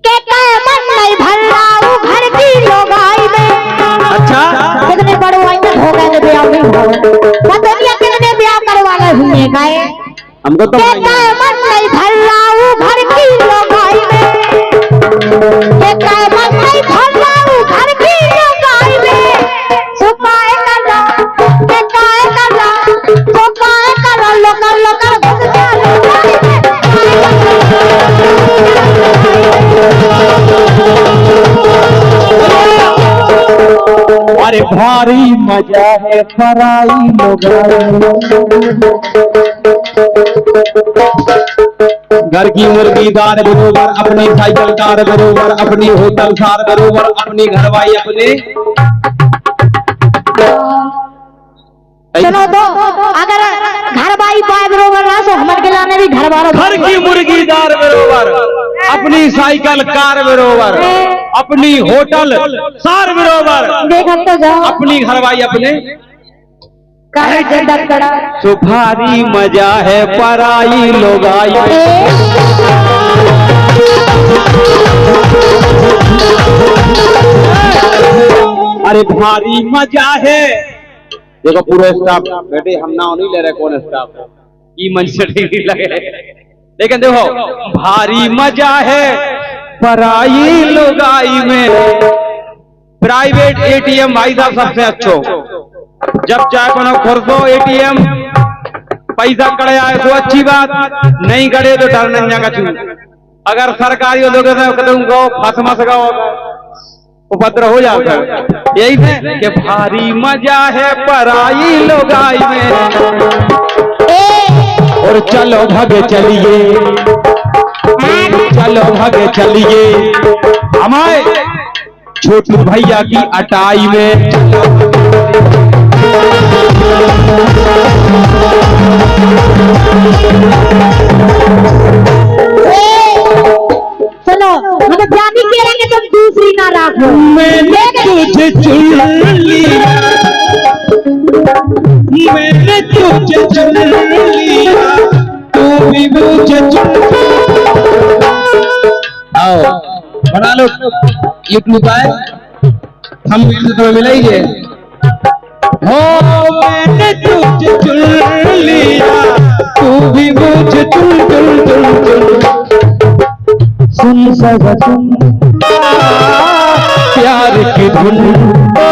के मन नहीं भर रहा घर की लोग आई में। अच्छा कितने बड़े आए हो गए ब्याह नहीं हो पता नहीं कितने ब्याह करवाना हुए गए हमको तो मन नहीं भर रहा घर की लोग आई में के मन नहीं भर रहा घर की लोग आई में सुपाए करा के काय करा तो काय करा लोकल अरे भारी मजा है फराई लोग घर की मुर्गी दार बरोबर अपनी साइकिल कार बरोबर अपनी होटल कार बरोबर अपनी घरवाई अपने चलो तो अगर घर बाई पाए बरोबर ना तो हमारे लाने भी घर बार घर की मुर्गी दार बरोबर अपनी साइकिल कार बरोबर अपनी होटल सार बरोबर देखा तो जाओ अपनी घरवाई अपने कड़ा सुभारी मजा है पराई लोग आई अरे भारी मजा है देखो पूरे स्टाफ बेटे हम नाम नहीं ले रहे कौन स्टाफ है ये मन से ठीक नहीं लगे लेकिन देखो भारी मजा है पराई लोगाई में प्राइवेट एटीएम भाई साहब सबसे अच्छो जब चाहे कोनो खोरसो एटीएम पैसा कड़े आए तो अच्छी बात नहीं कड़े तो डर नहीं जाएगा चू अगर सरकारी लोग फंस गो उपद्र हो जाता है यही है कि भारी मजा है पराई लोगाई में और चलो भगे चलिए चलो भगे चलिए हमारे छोटू भैया की अटाई में चलो मतलब जानी कह रहे तुम दूसरी ना रखो मैंने तुझे चुन लिया मैंने तुझे चुन लिया तू भी मुझे चुन आओ बना लो यूट्यूब आए हम से तुम्हें मिलेंगे हो मैंने तुझे चुन लिया तू भी मुझे चुन चुन चुन चुन सुन सगा सुन प्यार की धुन ओ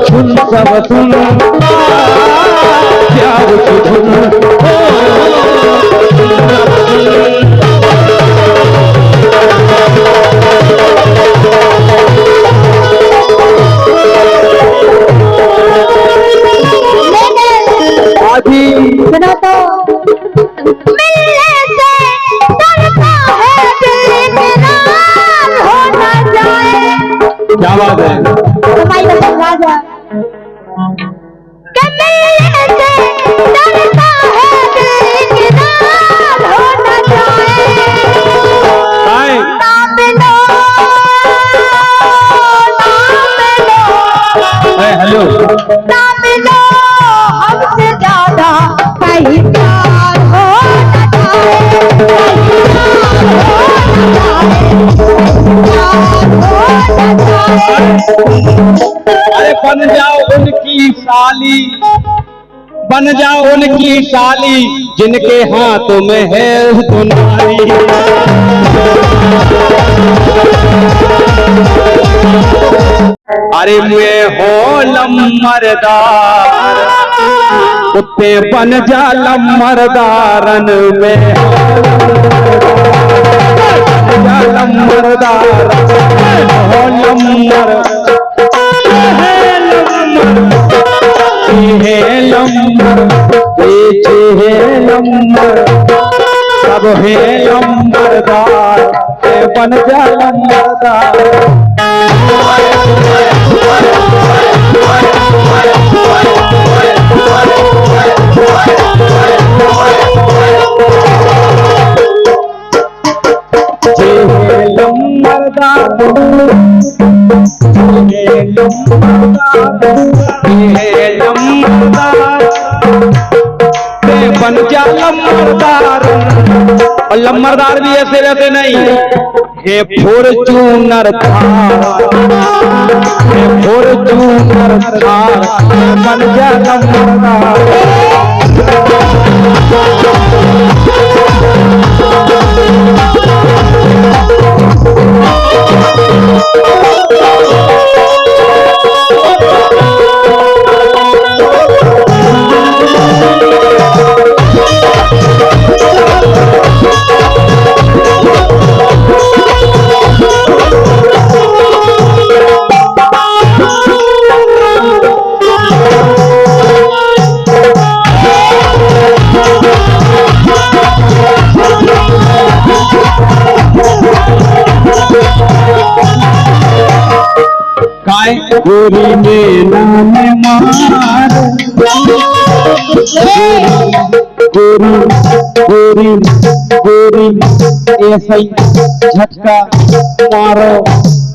सुन सब सुन प्यार की धुन आधी सुनो तो मिलने से डरता है दिल इकरार हो न जाए क्या बात है तुम्हारी कसम राजा कि मिलने से डरता है दिल इकरार हो न जाए आए ना मिलो हेलो ना मिलो हमसे ज्यादा कहीं प्यार हो न अरे बन जाओ उनकी साली बन जाओ उनकी साली जिनके हाथों में है दुनारी अरे मैं हो लम्मरदार कुत्ते बन जा लम्मरदारन में लम्मरदार हो लम्मर है लम्बर पीछे है लम्बर सब है लम्बरदार बन जा लम्बरदार लम्बरदार बन जा लम्बरदार। और लम्बरदार भी ऐसे वैसे नहीं, हे फॉर्च्यूनर थार, हे फॉर्च्यूनर थार बन जा लम्बरदार। गोरी में नाम मार, गोरी गोरी गोरी ऐसा ही झटका मारो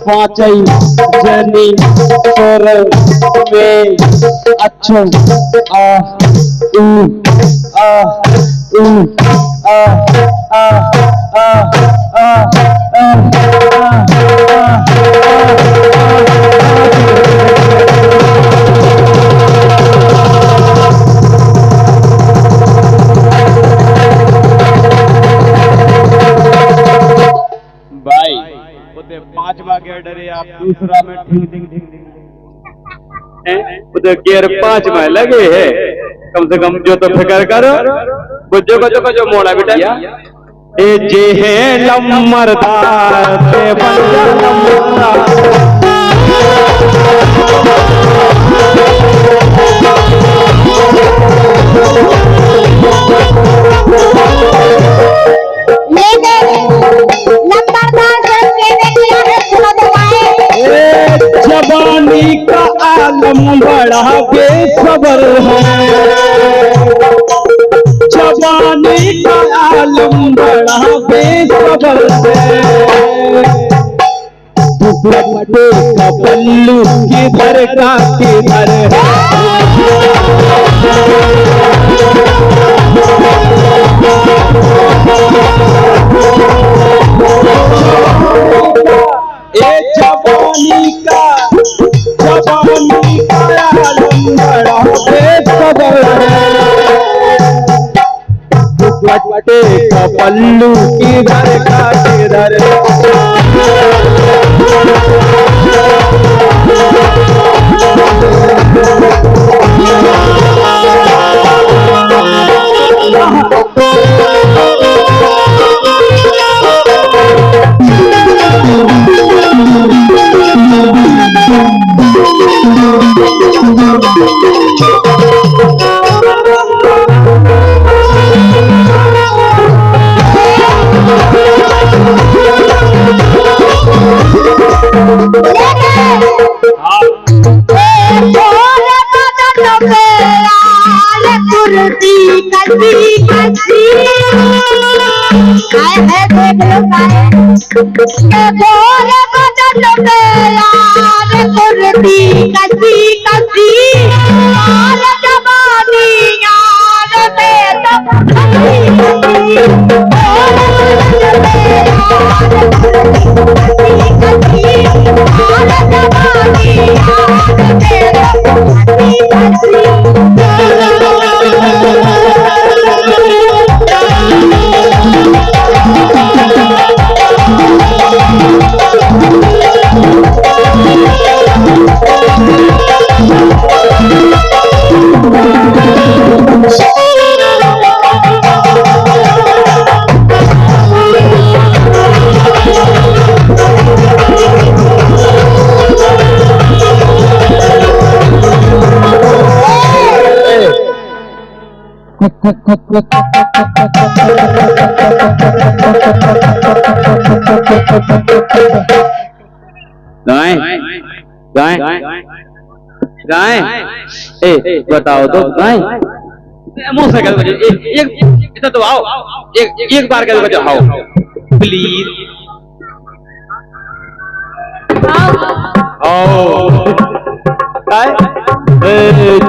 पांचई जनी तोर में अच्छो आ ऊ आ ऊ आ आ आ आ भाई उते 5वां गेयर डरे आप दूसरा में ढिंग ढिंग ढिंग ढिंग उते गेयर 5 में लगे है। कम से कम जो तो फिक्र करो को जो मोड़ा बेटा ए जे है लम्बरदार ते बन जा लम्बरदार। जवानी का आलम बड़ा बेसबर है, जवानी का आलम बड़ा बेसबर है। दुपट्टे का पल्लू किधर का किधर है। जवानी का आलम बड़ा बेसबर है। दुपट्टे का पल्लू किधर का किधर गाय गाय गाय ए बताओ तो गाय मुंह से कह एक इधर तो आओ एक बार कह दो आओ प्लीज आओ गाय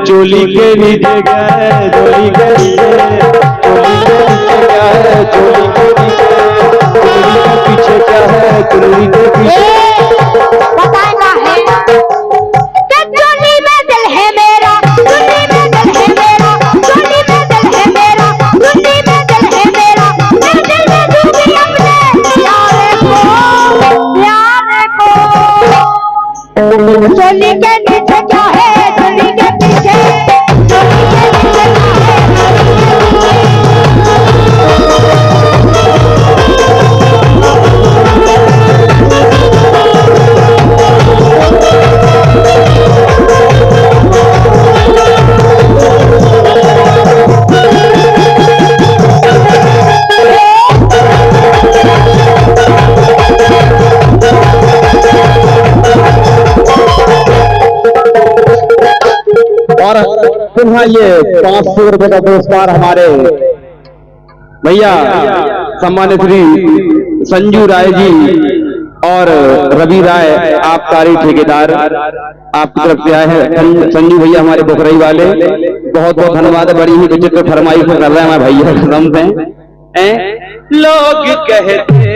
चोली के नीचे गए चोली के नीचे चुनरी के बताना है कि चुन्नी में दिल है मेरा, चुन्नी में दिल है मेरा, चुन्नी में दिल है मेरा, चुन्नी में दिल है मेरा, मैं दिल में दूंगी अपने प्यारे को, प्यारे को। चुन्नी के नीचे क्या है, चुन्नी के पीछे, चुन्नी के नीचे क्या और पुनः ये 500 रुपए का पुरस्कार हमारे भैया सम्मानित श्री संजू राय जी और रवि राय आबकारी ठेकेदार आपकी तरफ से आए हैं। संजू भैया हमारे बोखरई वाले, बहुत बहुत धन्यवाद। बड़ी ही विचित्र फरमाइश कर रहे हैं हमारे भैया कसम से। लोग कहते हैं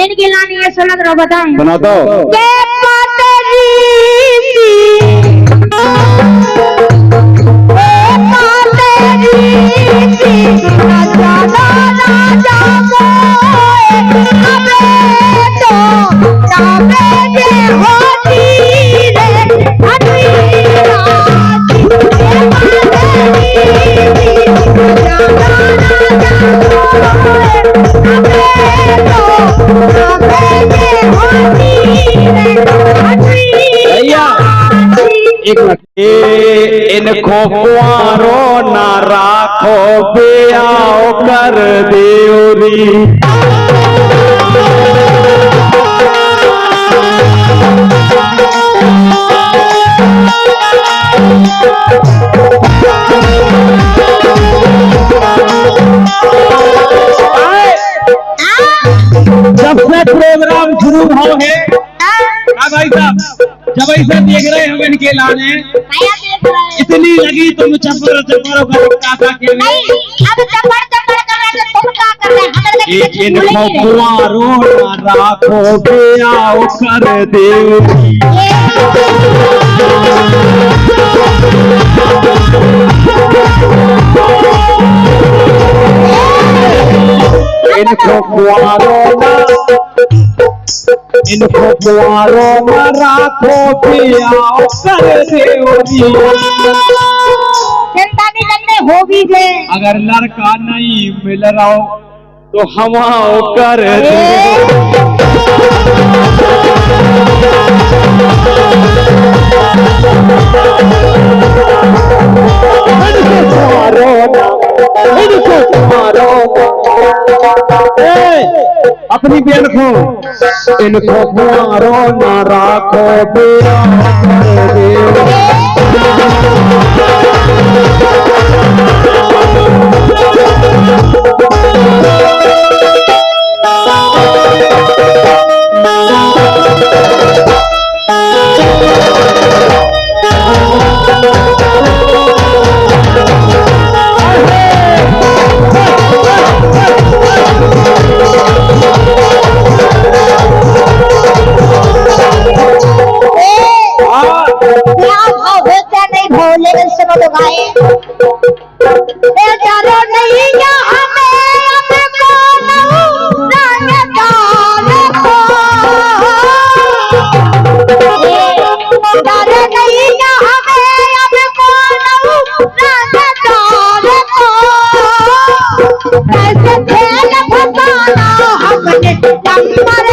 इनकी लानी है सुलग रहा बताएं। सुना तो इनको कुआरो ना राखो ब्याह कर देवरी। जब से प्रोग्राम शुरू हो है भाई साहब, जब ऐसा देख रहे हम इनके लाने इतनी लगी तुम चप्पल चप्पलों का नहीं, अब चप्पल चप्पल कर रहे थे, तुम क्या कर रहे हैं? इनको कुंवारों ना राखो ब्याह कर देवरी। इनको कुंवारों ना राखो ब्याह कर देवरी। चिंता नहीं करने हो भी जे अगर लड़का नहीं मिल रहा हो तो हम कर दे। अपनी बहन को इनको कुंवारो ना राखो ब्याह कर दे। सुनो तो गाए जानो नहीं या हमें अब कौन रंगदार को जानो नहीं या हमें अब कौन रंगदार को कैसे खेल फसाना हमने नंबर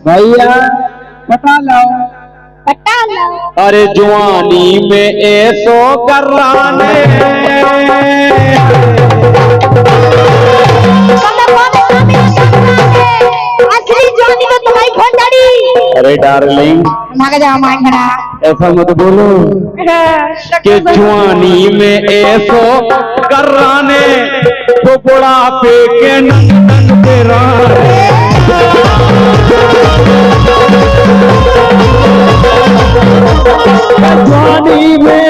भैया पता लो। अरे जवानी में ऐसो कराने असली जवानी में तुम्हारी खोटाड़ी। अरे डार्लिंग ऐसा मत बोलो कि जवानी में ऐसो कराने तो बुढ़ापे के नंदन तेरा जवानी में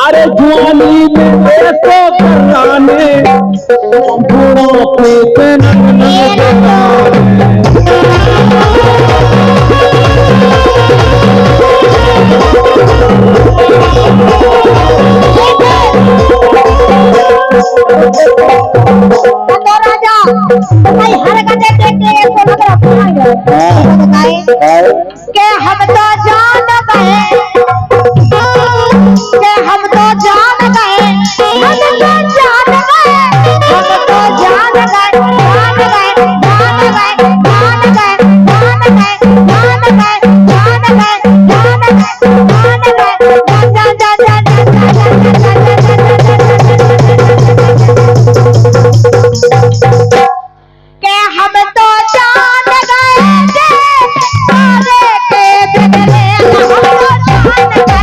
अरे जवानी में ऐसो कराने बुढ़ापे के नंदन के हम तो जान गए के हम तो जान गए हम तो जान गए हम तो जान गए जान गए जान गए जान गए जान गए जान गए जान गए जान गए के हम तो जान गए सारे के बदले हम तो जान गए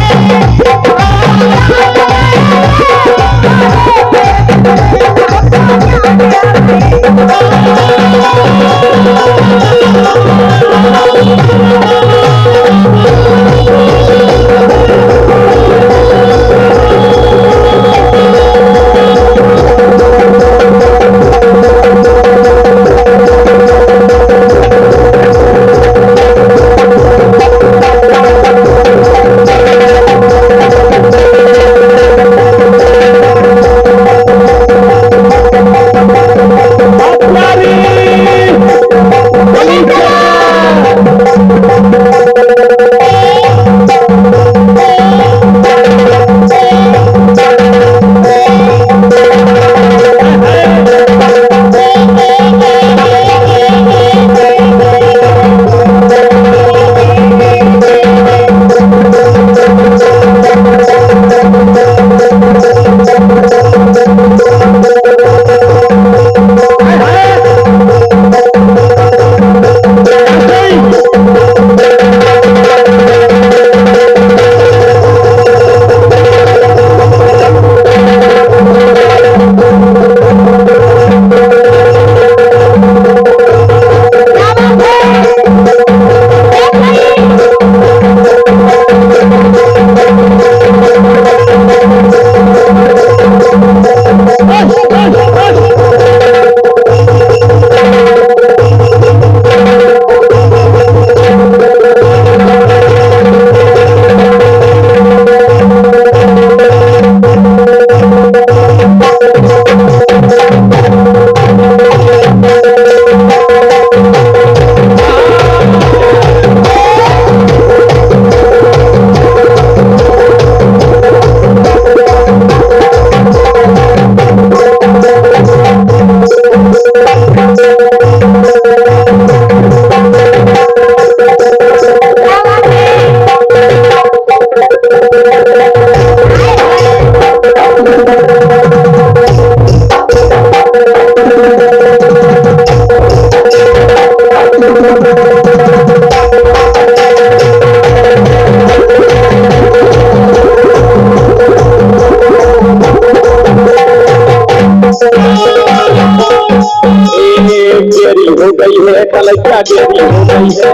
हो गई है तलैया गेरी हो गई है।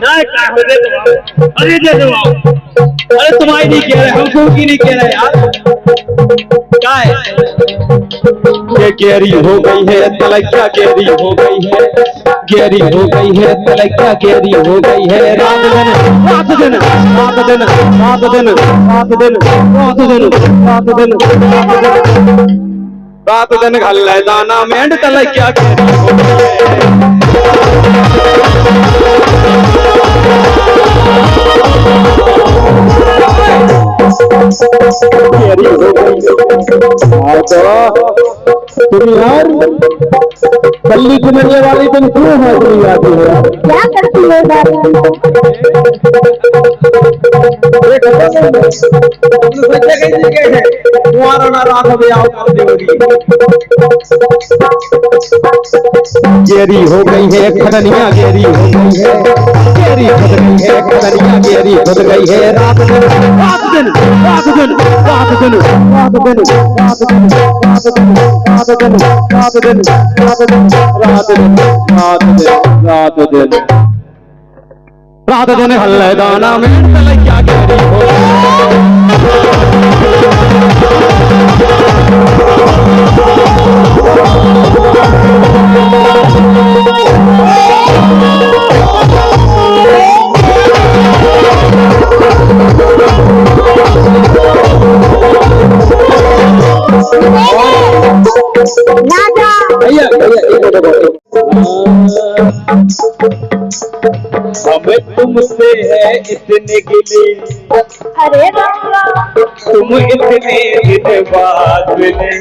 ना क्या हो दे दो, अरे दे दो, अरे तुम्हारी नहीं कह रहे, हमको की नहीं कह रहे यार, क्या है ये गेरी हो गई है तलैया गेरी हो गई है, गेरी हो गई है तलैया गेरी हो गई है। रात दिन रात दिन रात दिन रात दिन रात दिन रात दिन रात दिन रात दिन घल दाना मेंढ तलैया गेरी हो गई है। गेरी हो गई तुम यार कल्ली चुनने वाली तुम क्यों हंसी आती हो यार? क्या करती हो गेरी हो गई है खदनिया गेरी हो गई है, गेरी खुद गई है खदनिया गेरी खुद गई है। रात दिन रात दिन रात दिन रात दिन रात दिन रात दिन रात दिन रात दिन रात दिन रात दिन रात दिन रात दिन रात दिन रात दिन हल्ले दाना में तलैया गेरी हो भैया हमें तुमसे है इतने गिले, अरे तुम इतने दिन बाद मिले,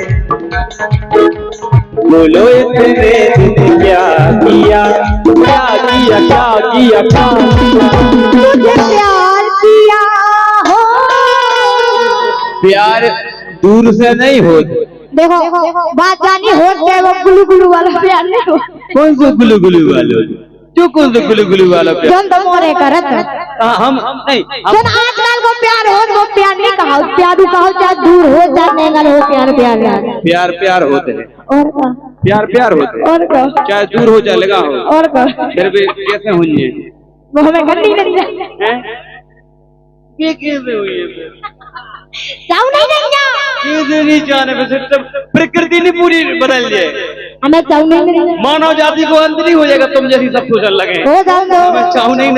बोलो इतने दिन क्या किया क्या किया क्या किया क्या तुझे प्यार किया हो। प्यार दूर से नहीं हो। देखो बात जानी हो गया, वो गुलू गुलू वाला प्यार नहीं हो। कौन सा गुलू गुलू वाला जो कौन सा गुलू गुलू वाला प्यार? जन तो मोरे करत हम नहीं जन आजकल को प्यार हो, वो प्यार नहीं कहा, प्यारू कहो चाहे दूर हो चाहे नेगल हो, प्यार प्यार प्यार प्यार होते हैं, और का प्यार प्यार होते हैं, और का चाहे दूर हो चाहे लगा हो, और का फिर भी कैसे हुई है वो हमें गंदी नहीं है। ये कैसे हुई है? चाव नहीं देंगे, कैसे नहीं जाने वैसे तब प्रकृति ने पूरी बदल जाए, हमें चाव नहीं देंगे, मानव जाति को अंत नहीं हो जाएगा तुम जैसी सब सोचने लगे। हो जाओ दो हमें चाहू नहीं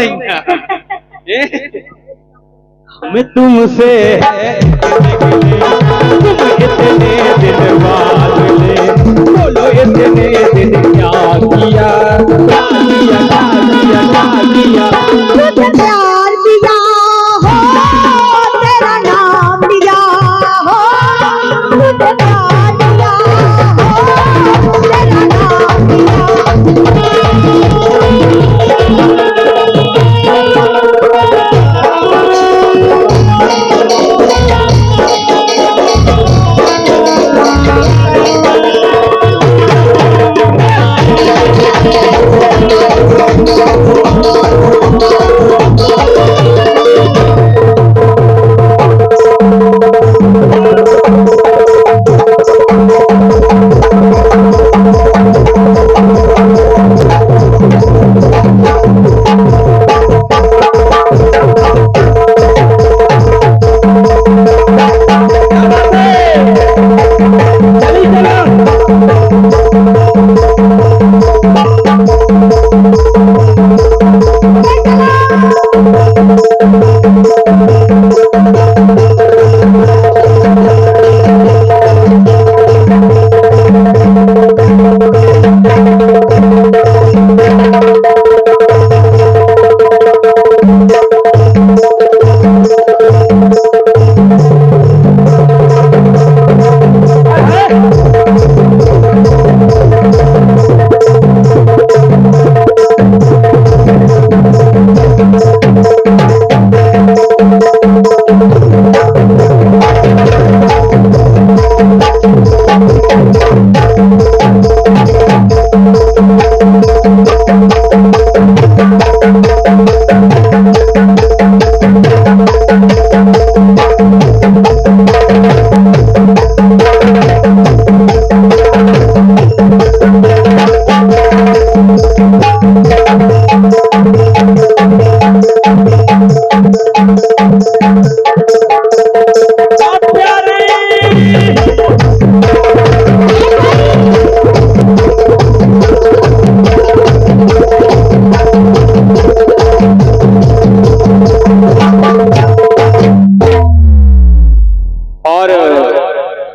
हमें तुमसे है तुम इतने दिन बाद मिले, बोलो इतने दिन क्या किया क्या किया क्या किया क्या किया। तुझे प्यार किया हो, तेरा नाम लिया हो, तुझे प्यार किया हो, तेरा नाम लिया।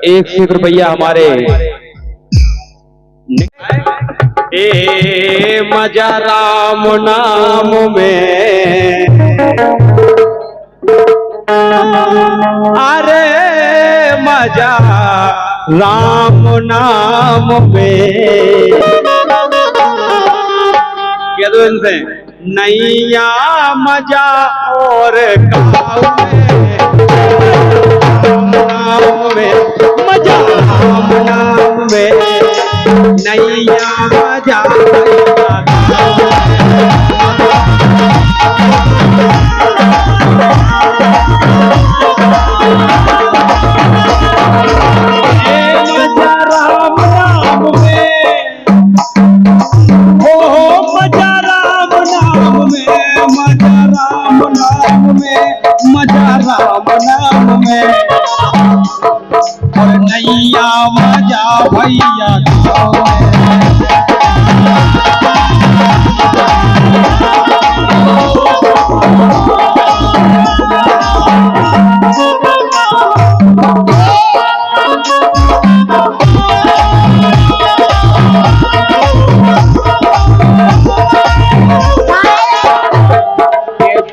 ₹1 हमारे ए मजा राम नाम में, अरे मजा राम नाम में। कह दो इनसे, नैया मजा और नाम में, मजा राम नाम में, नैया मजा मजा राम नाम में, और नैया मजा भैया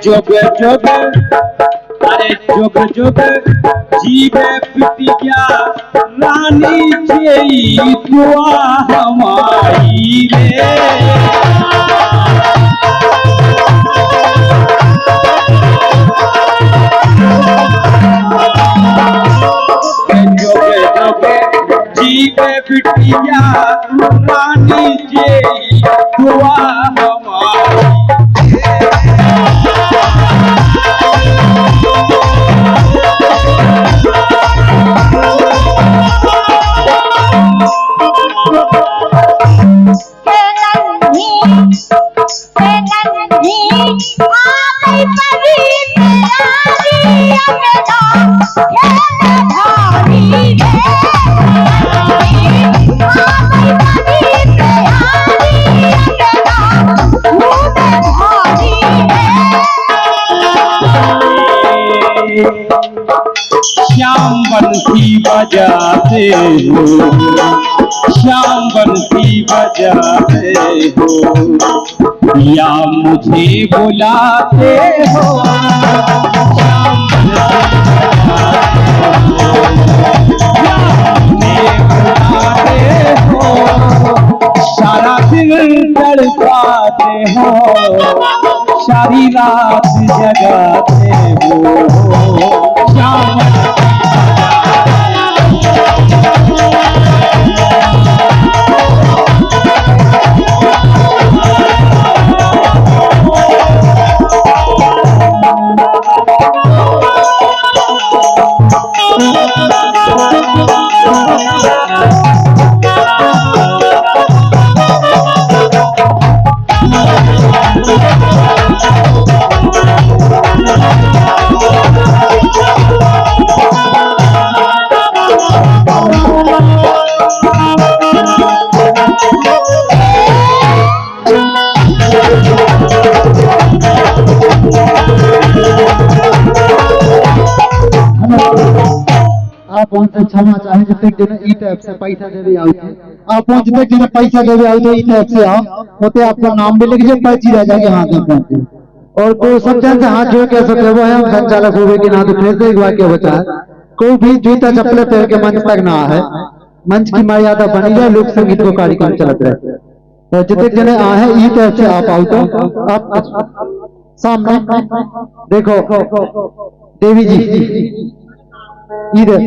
जुग जुग, अरे जुग जुग जीवे पिटिया रानी जेई दुआ हमारी रे। जुग जुग जीवे पिटिया रानी जेई दुआ हमारी। श्याम बंसी बजाते हो, श्याम बंसी बजाते हो, या मुझे बुलाते हो, श्याम बुलाते हो, सारा दिन तड़पाते हो, सारी रात जगाते हो, श्याम आप उनसे क्षमा चाहे जब तक जने ई टैप से पैसा देवे आउते, आप पहुंच तक जने पैसा देवे आउते ई टैप से आओ होते आपका नाम भी लिख जाए, पर्ची रह जाएगी हाथ में पहुंचे। और कोई सब जन से हाथ जोड़ के सकते वो है हम संचालक होवे के नाते फिर से एक बार क्या बचा है, कोई भी जूता चप्पल पहन के मंच तक ना है, मंच की मर्यादा बनी जाए, लोक संगीत को कार्यक्रम चलते रहे। तो जितने जने आए ई टैप से आप आओ तो आप सामने देखो देवी जी इधर